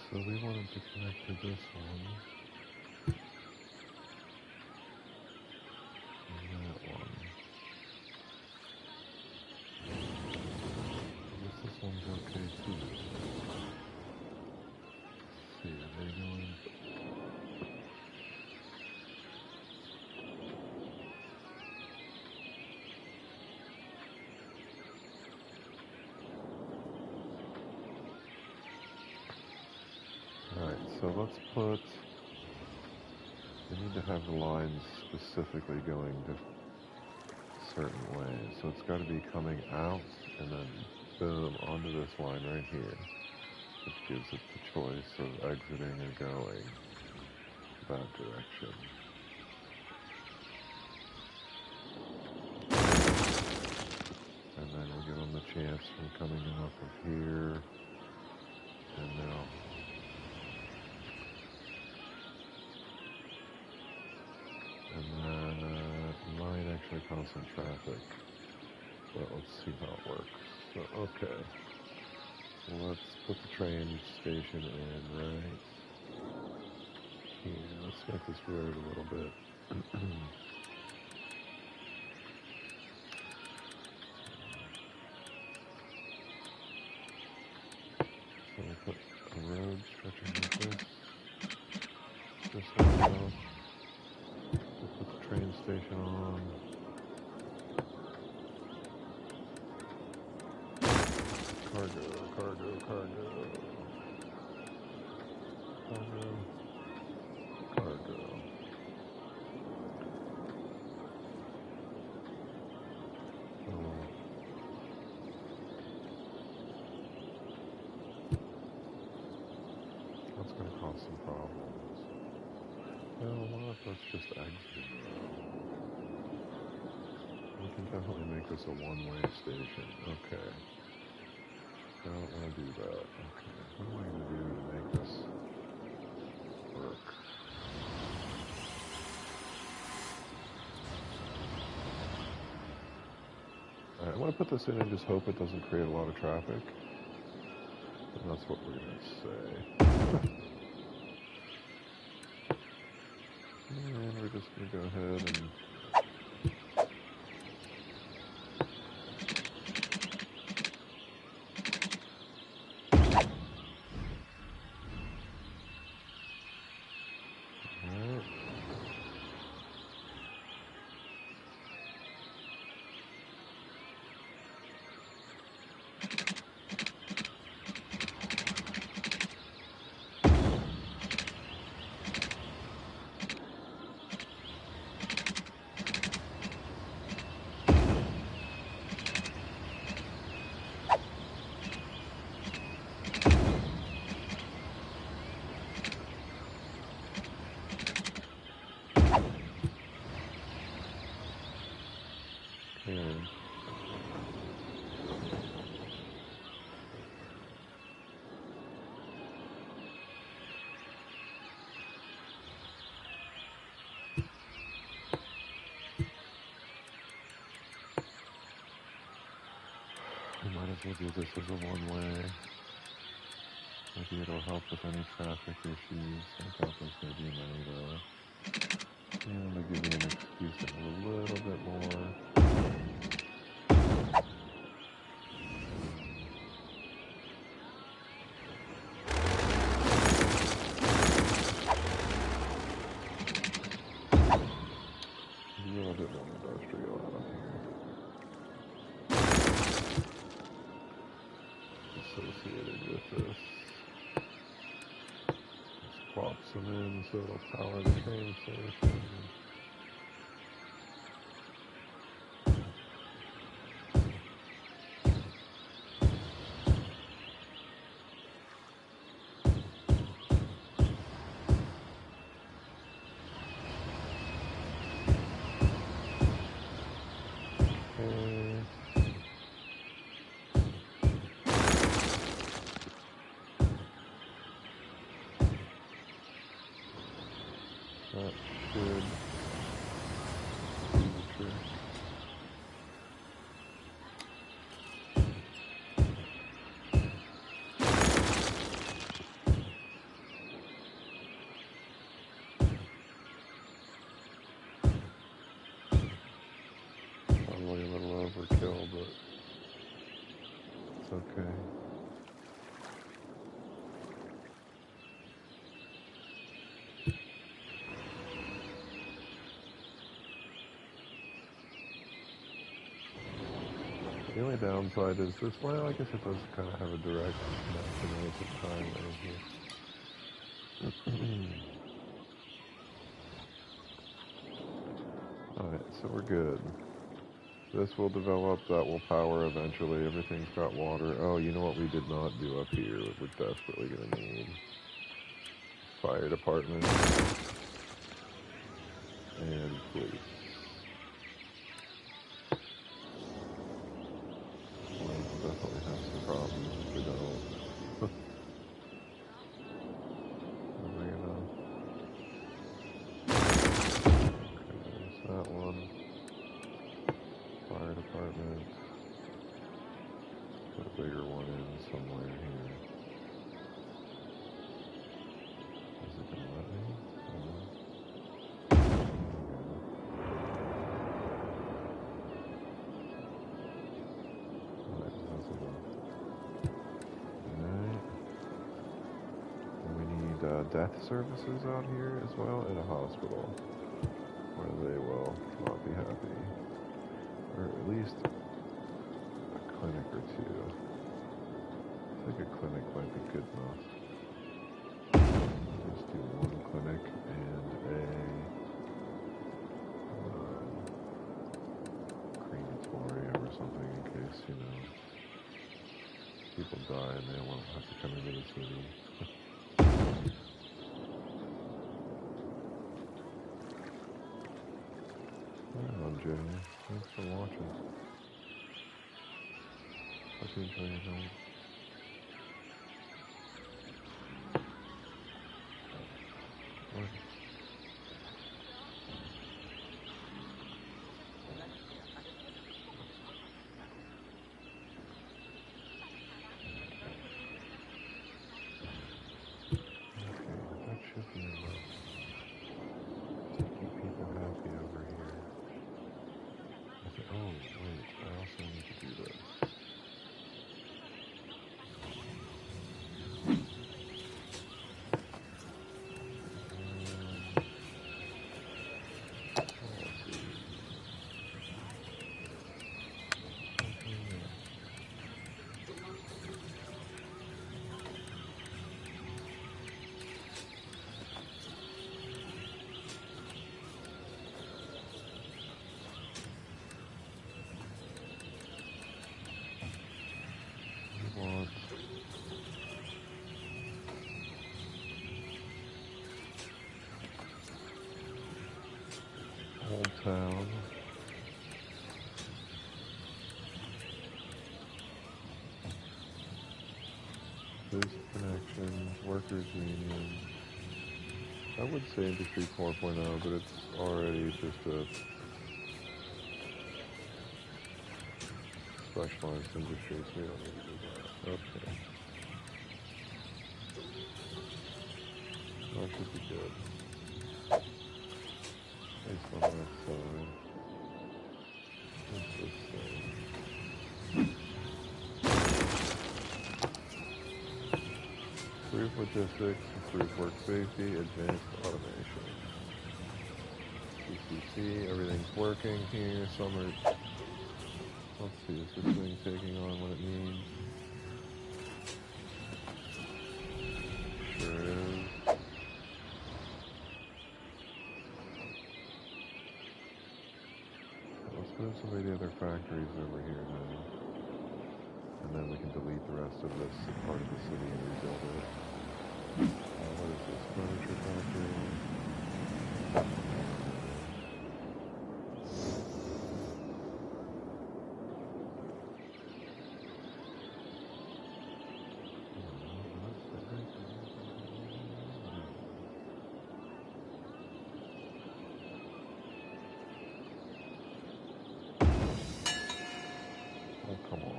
So we wanted to connect to this one and that one. I guess this one's okay too. Let's see, are they going? Alright, so let's put, we need to have the lines specifically going to certain ways. So it's got to be coming out and then boom onto this line right here, which gives it the choice of exiting or going that direction. And then we give them the chance from coming off of here and now. And that might actually cause some traffic, but let's see how it works. So, okay, let's put the train station in right here. Let's make this road a little bit. So we'll put a road stretching like this way off. We'll put the train station on. Cargo, cargo, cargo. Cargo, cargo. That's going to cause some problems. Well, what if let's just exit? We can definitely make this a one-way station. Okay. I don't want to do that. Okay. What am I going to do to make this work? Alright, I want to put this in and just hope it doesn't create a lot of traffic. And that's what we're going to say. And we're just going to go ahead and we might as well do this as a one-way. Maybe it'll help with any traffic issues. I doubt there's going to be many though. And I'll give you an excuse of a little bit more. A little bit more industrial out of here. Associated with this. Just plop some in so it'll power the train station. overkill, but it's okay. The only downside is this, well, I guess it does kind of have a direct connection with the time right here. Alright, so we're good. This will develop, that will power eventually, everything's got water. Oh, you know what we did not do up here, we're desperately going to need? Fire department and police. We'll definitely have some problems if we don't. Okay, there's that one. Fire department. Put a bigger one in somewhere here. Is it gonna let me? Alright, that's enough. Alright. And we need death services out here as well, in a hospital, where they will not be happy. Or at least a clinic or two. I think a clinic might be good enough. Let's do one clinic and a crematorium or something in case, you know, people die and they won't have to come into the city. Right on, Jenny. Thanks for watching. Hope you enjoy your night. What? Okay, that should be enough to keep people happy over here. Oh, wait, I also need to do this. Want Old Town. Boost connections, workers union. I would say Industry 4.0, but it's already just a specialized industry, so we don't need to do that. Okay. That should be good. Based on that side. What's this thing? Improved logistics, improved work safety, advanced automation. CCC, everything's working here. Summer. Let's see, is this thing taking on what it needs? Sure is. Let's move some of the other factories over here now. And then we can delete the rest of this part of the city and rebuild it. What is this? Furniture factory? Oh, come on.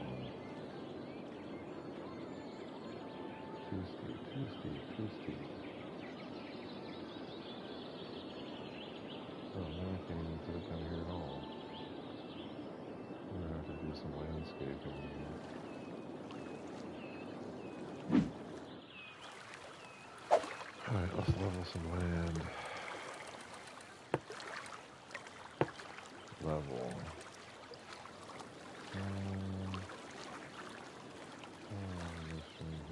Too steep. Oh, now I can't even put it down here at all. I'm gonna have to some landscaping. Alright, let's level some land. Level. This right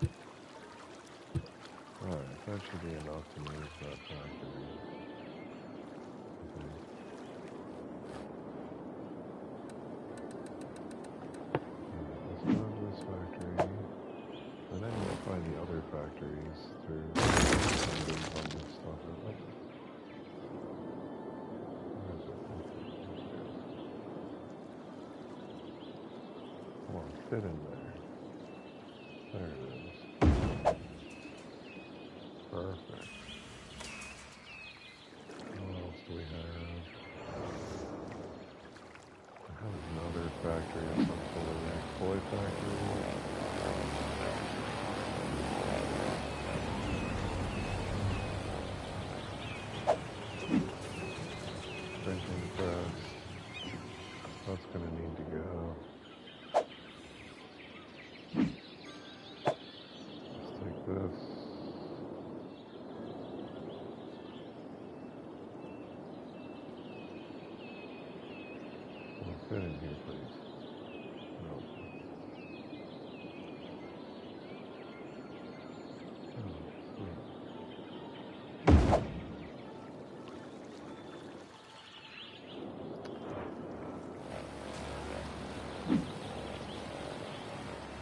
here. Alright, that should be enough to move that factory. Let's go to this factory. And then we'll find the other factories through some stuff. Come on, fit in there. There it is. Perfect. What else do we have? I have another factory of some sort of toy factory. Printing press. That's going to need to go. Let's take this. Fit in here, please. No. Oh, sweet.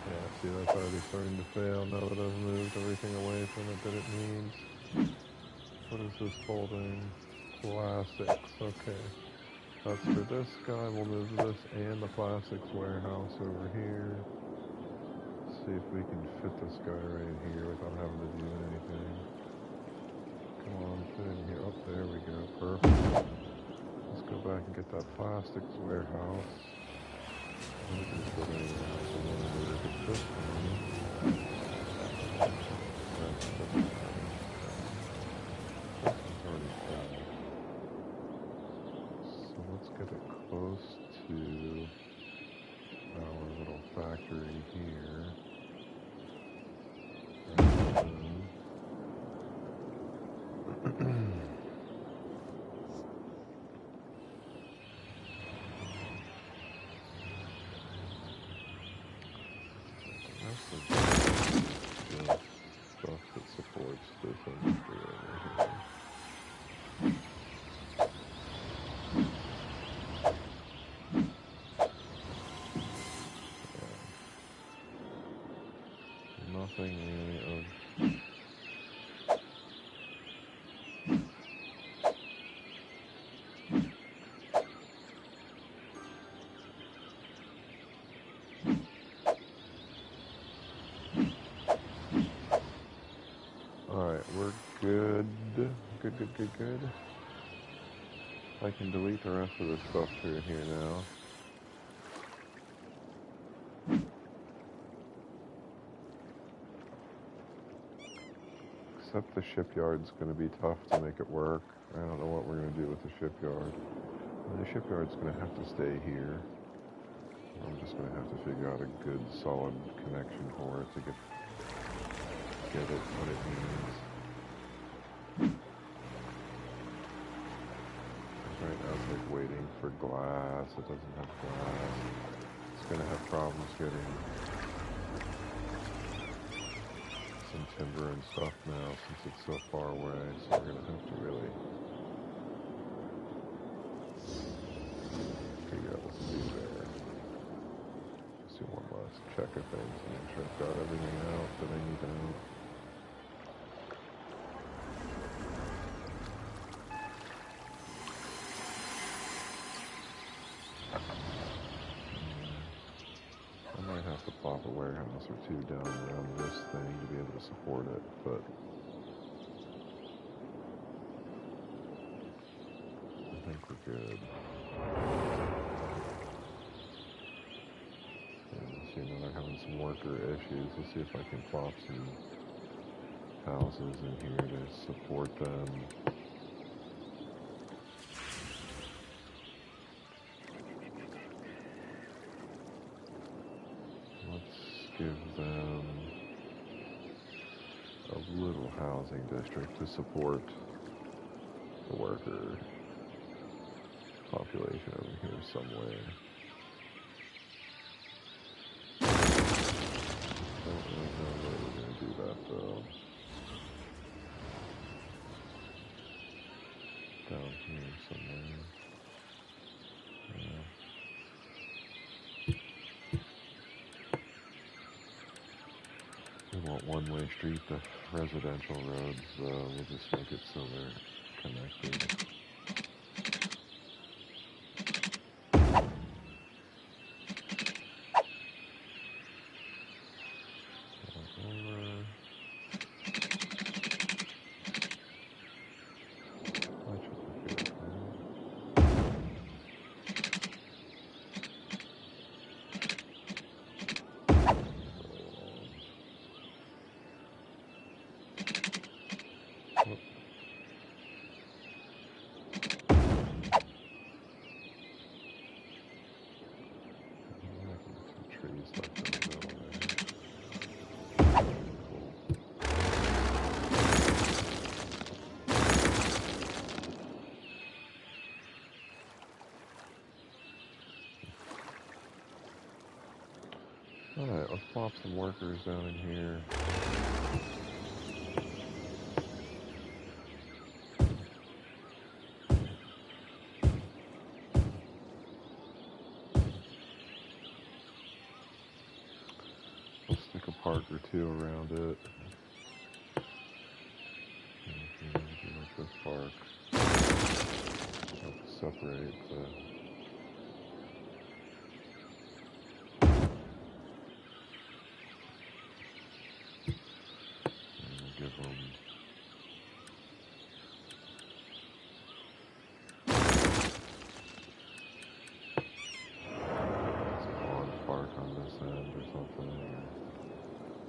Yeah, see, that's already starting to fail now that I've moved everything away from it that it needs. What is this folding? Plastics, okay. That's for this guy. We'll move this and the plastics warehouse over here. See if we can fit this guy right here without having to do anything. Come on, fit in here. Oh, there we go. Perfect. Let's go back and get that plastics warehouse. We can put in this one. Get it close to our little factory here. That's the stuff that supports this industry over here. Nothing really of Alright, we're good. Good. I can delete the rest of this stuff through here now. Except the shipyard's going to be tough to make it work. I don't know what we're going to do with the shipyard. The shipyard's going to have to stay here. I'm just going to have to figure out a good, solid connection for it to get it what it needs. Right now it's like waiting for glass. It doesn't have glass. It's going to have problems getting some timber and stuff now since it's so far away, so we're going to have to really figure out what to do there. Just do one last check of things and make sure I've got everything out that I need to know. I might have to plop a warehouse or two down around this thing to be able to support it, but I think we're good. And see, now they're having some worker issues. Let's see if I can plop some houses in here to support them. give them a little housing district to support the worker population over here somewhere. Don't really know where we're going to do that though. Down here somewhere. Yeah. We want one-way street. The residential roads, we'll just make it so they're connected. Alright, let's plop some workers down in here. We'll stick a park or two around it. Do like this park. Help separate the give them a lawn park on this end or something.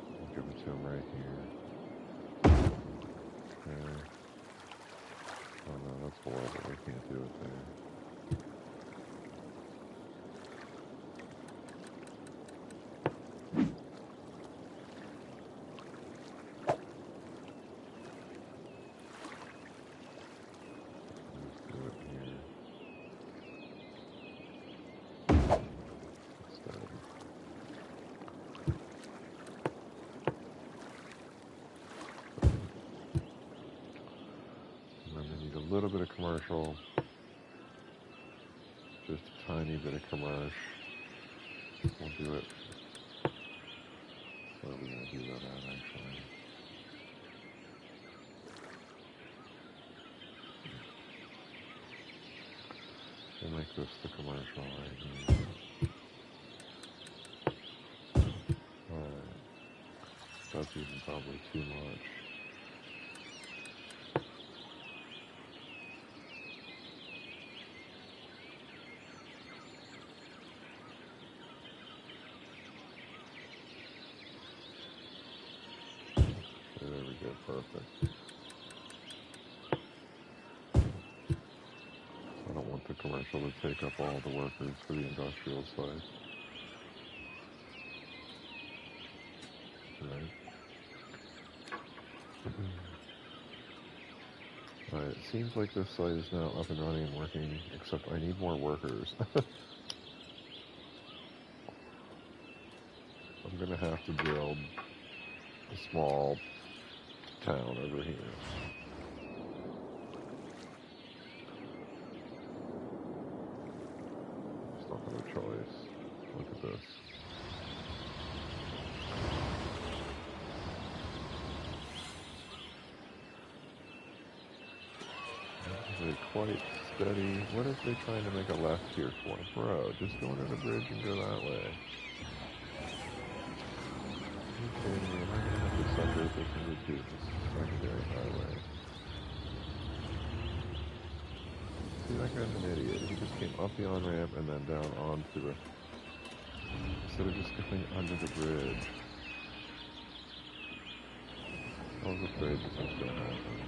We'll give it to them right here. Okay. Oh no, that's horrible. We can't do it there. A little bit of commercial, just a tiny bit of commercial. We'll do it. Where are we going to do that at, actually? We'll make this the commercial right here. Alright. That's even probably too much. There we go, perfect. I don't want the commercial to take up all the workers for the industrial site. Right. Alright, it seems like this site is now up and running and working, except I need more workers. I'm going to have to build a small town over here. Just not have a choice. Look at this. They're quite steady. What if they're trying to make a left here for? Bro, just go under the bridge and go that way. Okay, am I going to have to separate this into two? This is secondary highway. See, that guy's an idiot. He just came up the on-ramp and then down onto the... Instead of just going under the bridge. I was afraid this was going to happen.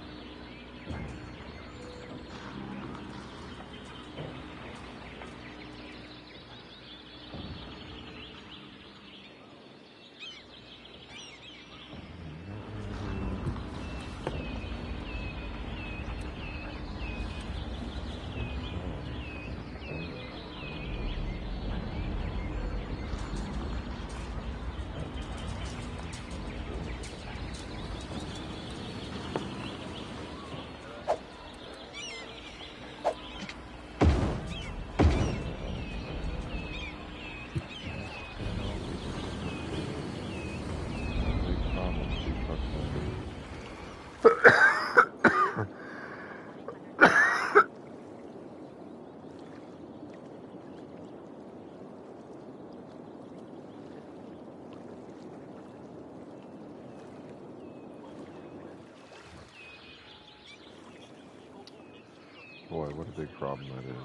God, what a big problem that is.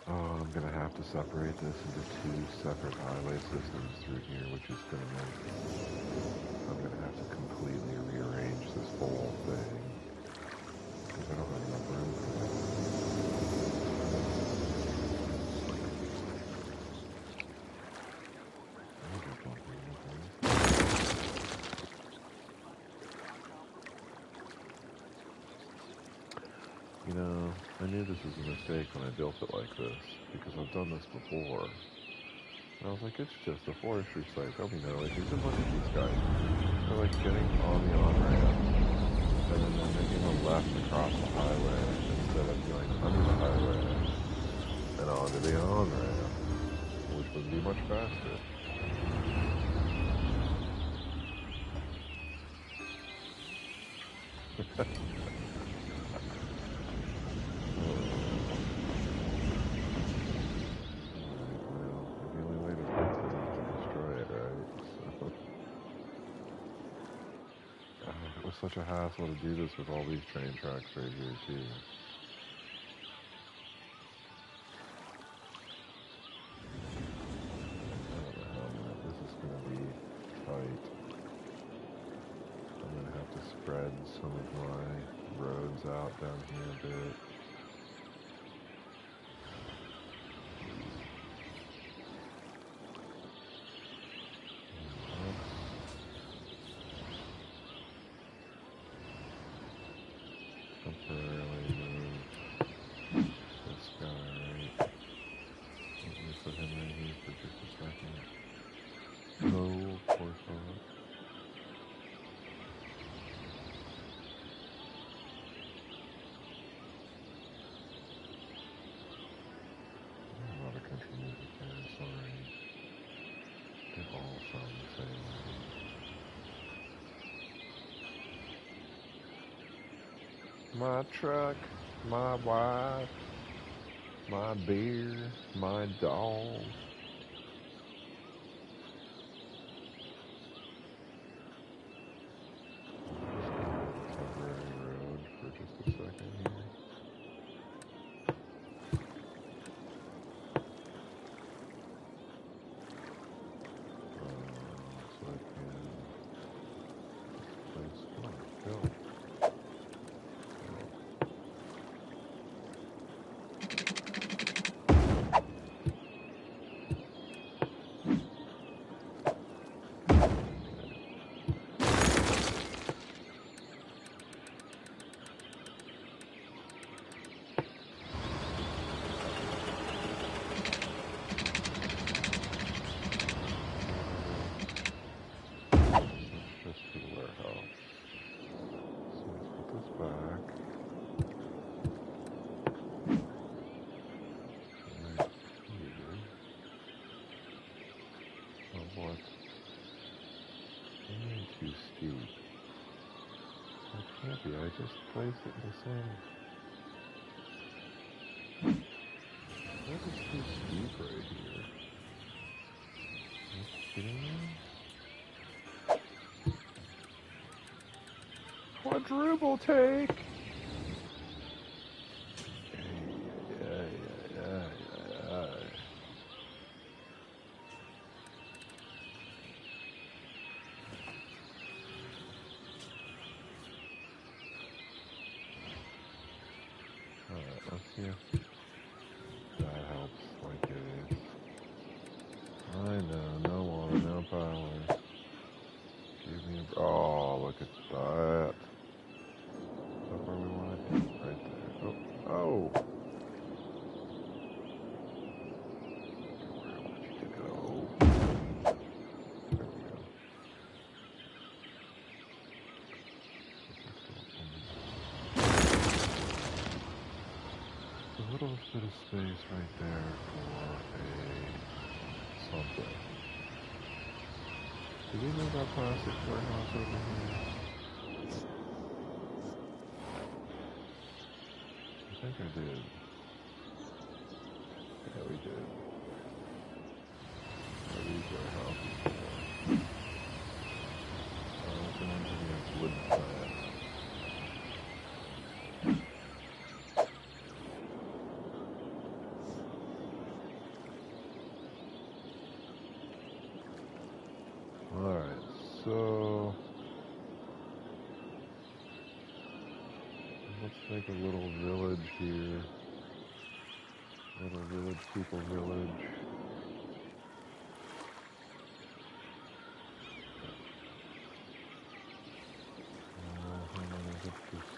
Oh, I'm going to have to separate this into 2 separate highway systems through here, which is going to make... I'm going to have to completely rearrange this whole thing. Because I don't have enough room for that. You know, I knew this was a mistake when I built it like this, because I've done this before. And I was like, it's just a forestry site, there'll be no issues. And look at these guys. They're like getting on the on-ramp, and then they're making a left across the highway, instead of going under the highway and onto the on-ramp, which would be much faster. It was such a hassle to do this with all these train tracks right here too. This is going to be tight. I'm going to have to spread some of my roads out down here a bit. Temporarily move this guy right. Let me put him right here for just a second. No, of course not. A lot of country music there, sorry. They all sound the same. My truck, my wife, my beer, my dog. Temporary road for just a second here. So I can place, come on, go. Just for the warehouse. So let's put this back. Right here. Oh boy. Too steep. It can't be, I just placed it in the same. That is too steep right here. Are you kidding me? Quadruple take! Alright, let's see if that helps like it is. I know, no water, no power. Give me a... Oh, look at that. Is that where we want it? Right there. Oh, oh! Where I want you to go. There we go. A little bit of space right there for a something. Did we move our plastic warehouse over here? I think I did. Yeah, we did. There we go. their houses for. It's an engineered wood plant. Alright, so let's make a little village here. Little village, people village. Hang on, is it this?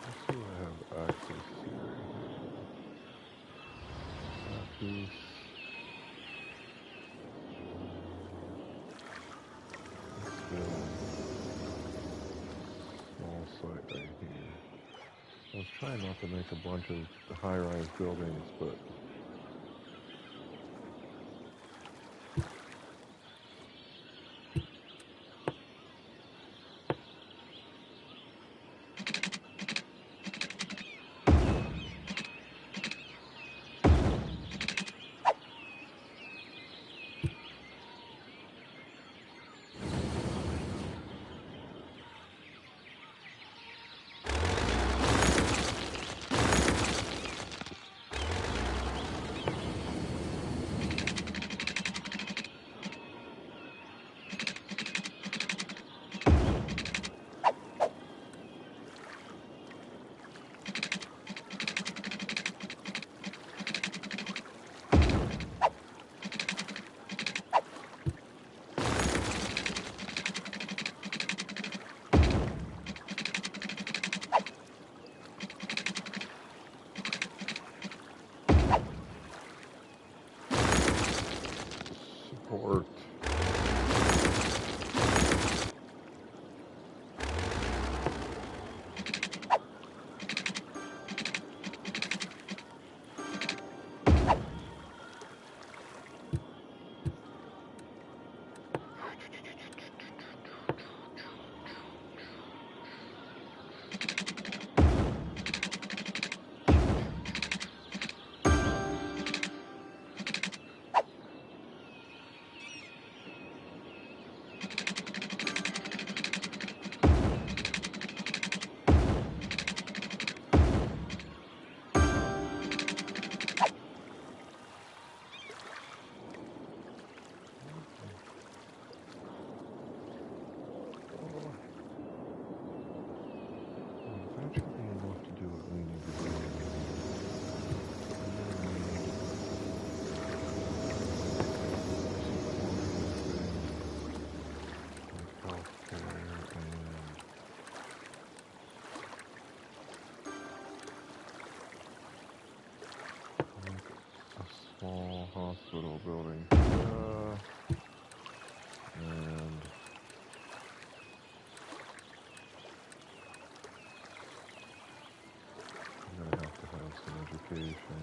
Let's see what I have access to right here. That piece. Let's go. Small site right here. I was trying not to make a bunch of high-rise buildings, but support. That should be enough to do what we need to do. Like healthcare and like a small hospital building. And I'm gonna have to have some education.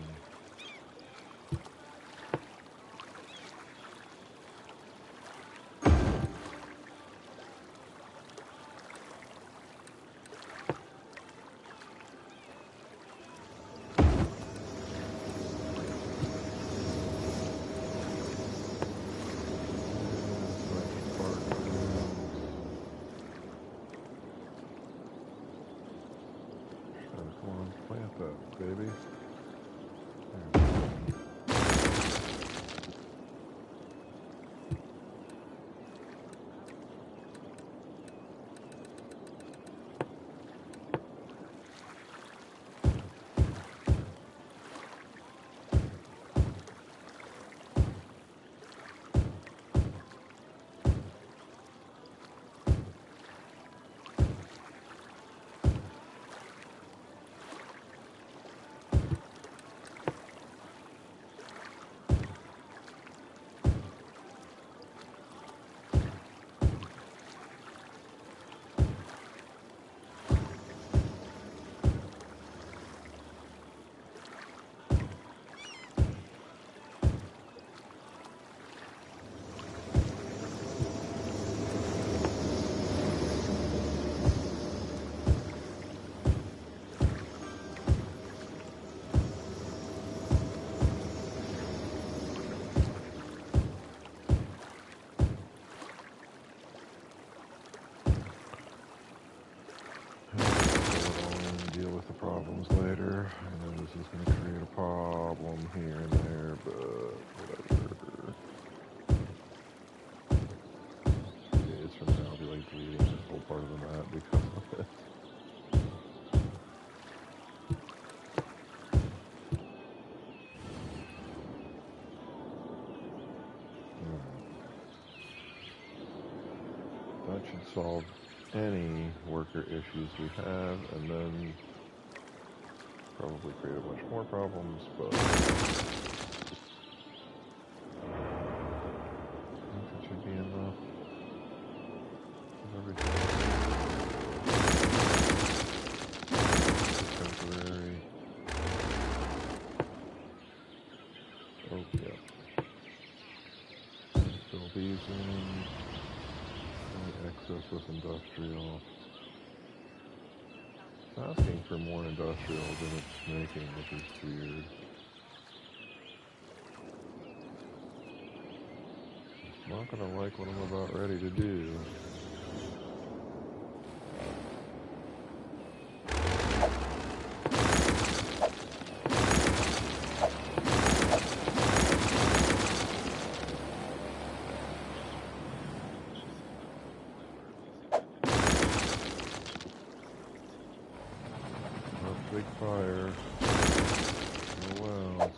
problems later. I know this is going to create a problem here and there, but whatever. 2 days from now, I'll be like deleting this whole part of the map because of it. That should solve any worker issues we have, and then probably create a bunch more problems, but I think it should be enough of everything. Temporary. Oh, yeah. Fill these in. Any excess with industrial. It's asking for more industrial than it's making, which is weird. It's not gonna like what I'm about ready to do. Big fire. Oh well.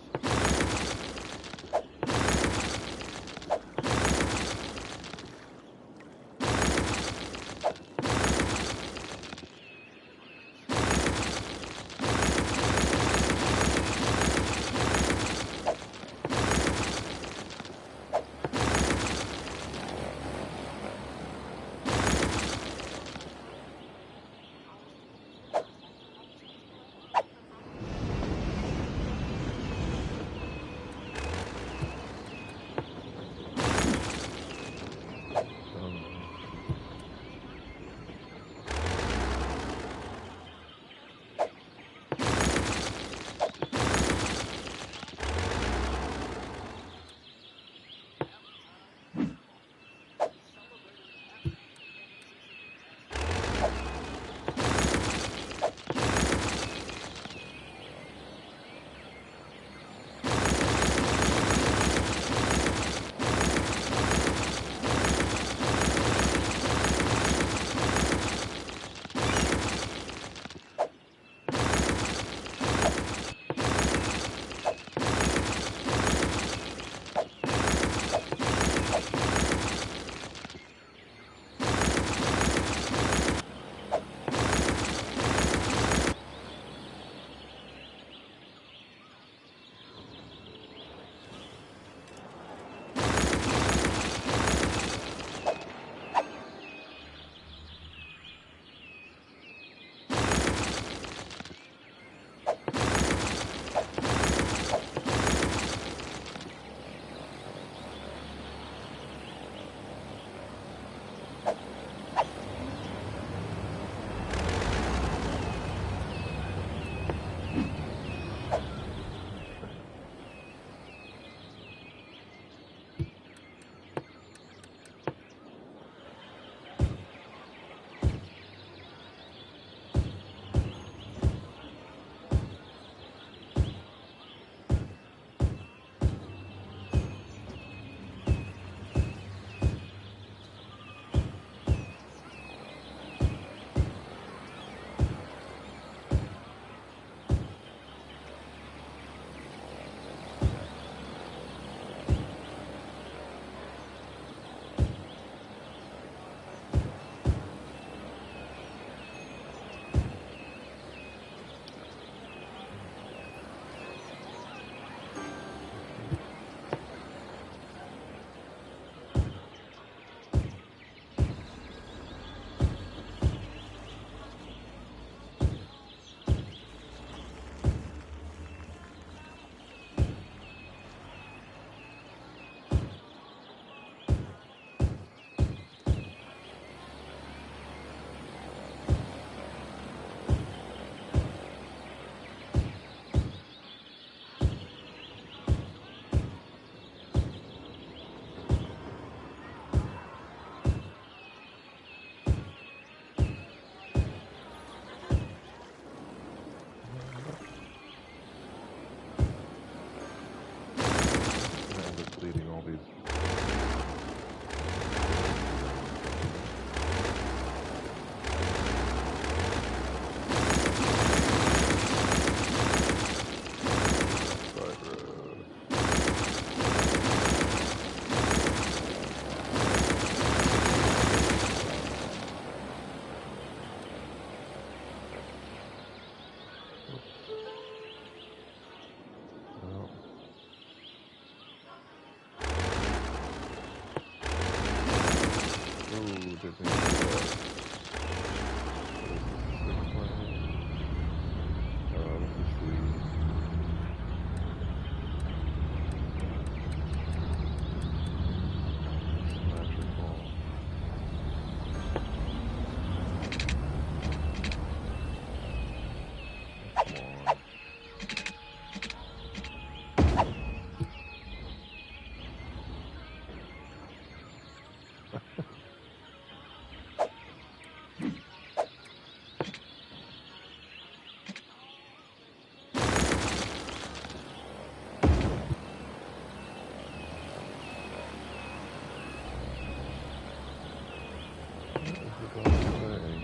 What is it all saying?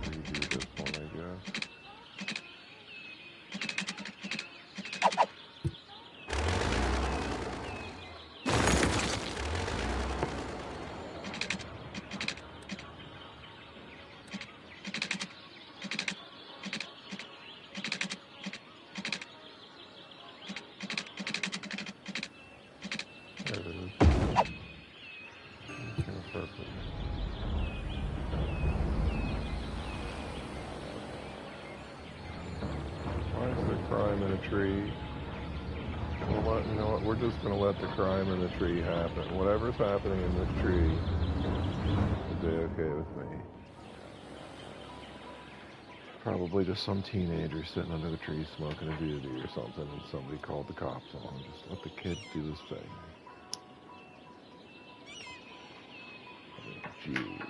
Redo this one, I guess. There it is. Okay, perfect. Why is there crime in a tree? Well, you know what? We're just going to let the crime in the tree happen. Whatever's happening in this tree is okay with me. Probably just some teenager sitting under the tree smoking a doobie or something, and somebody called the cops on him. Just let the kid do his thing. Jeez.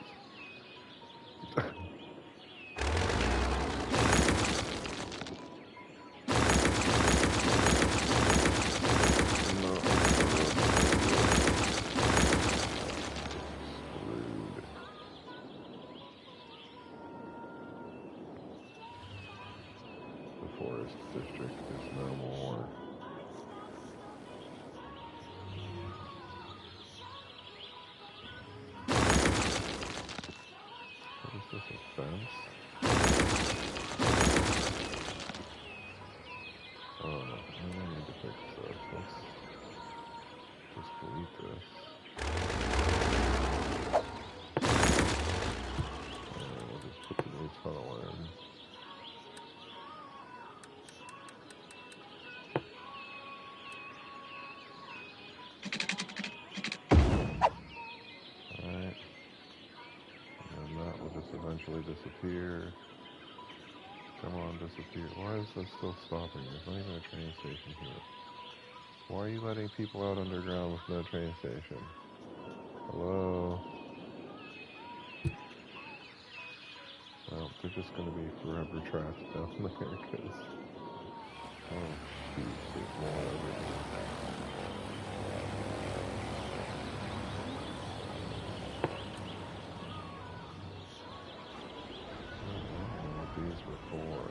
Forest district is no more. What is this, a fence? Oh, I need to fix this. Let's just delete this. We'll just put the new tunnel in. Eventually disappear. Come on, disappear. Why is this still stopping? There's not even a train station here. Why are you letting people out underground with no train station? Hello? Well, they're just going to be forever trapped down there because... Oh, shoot, there's more over here. These were for.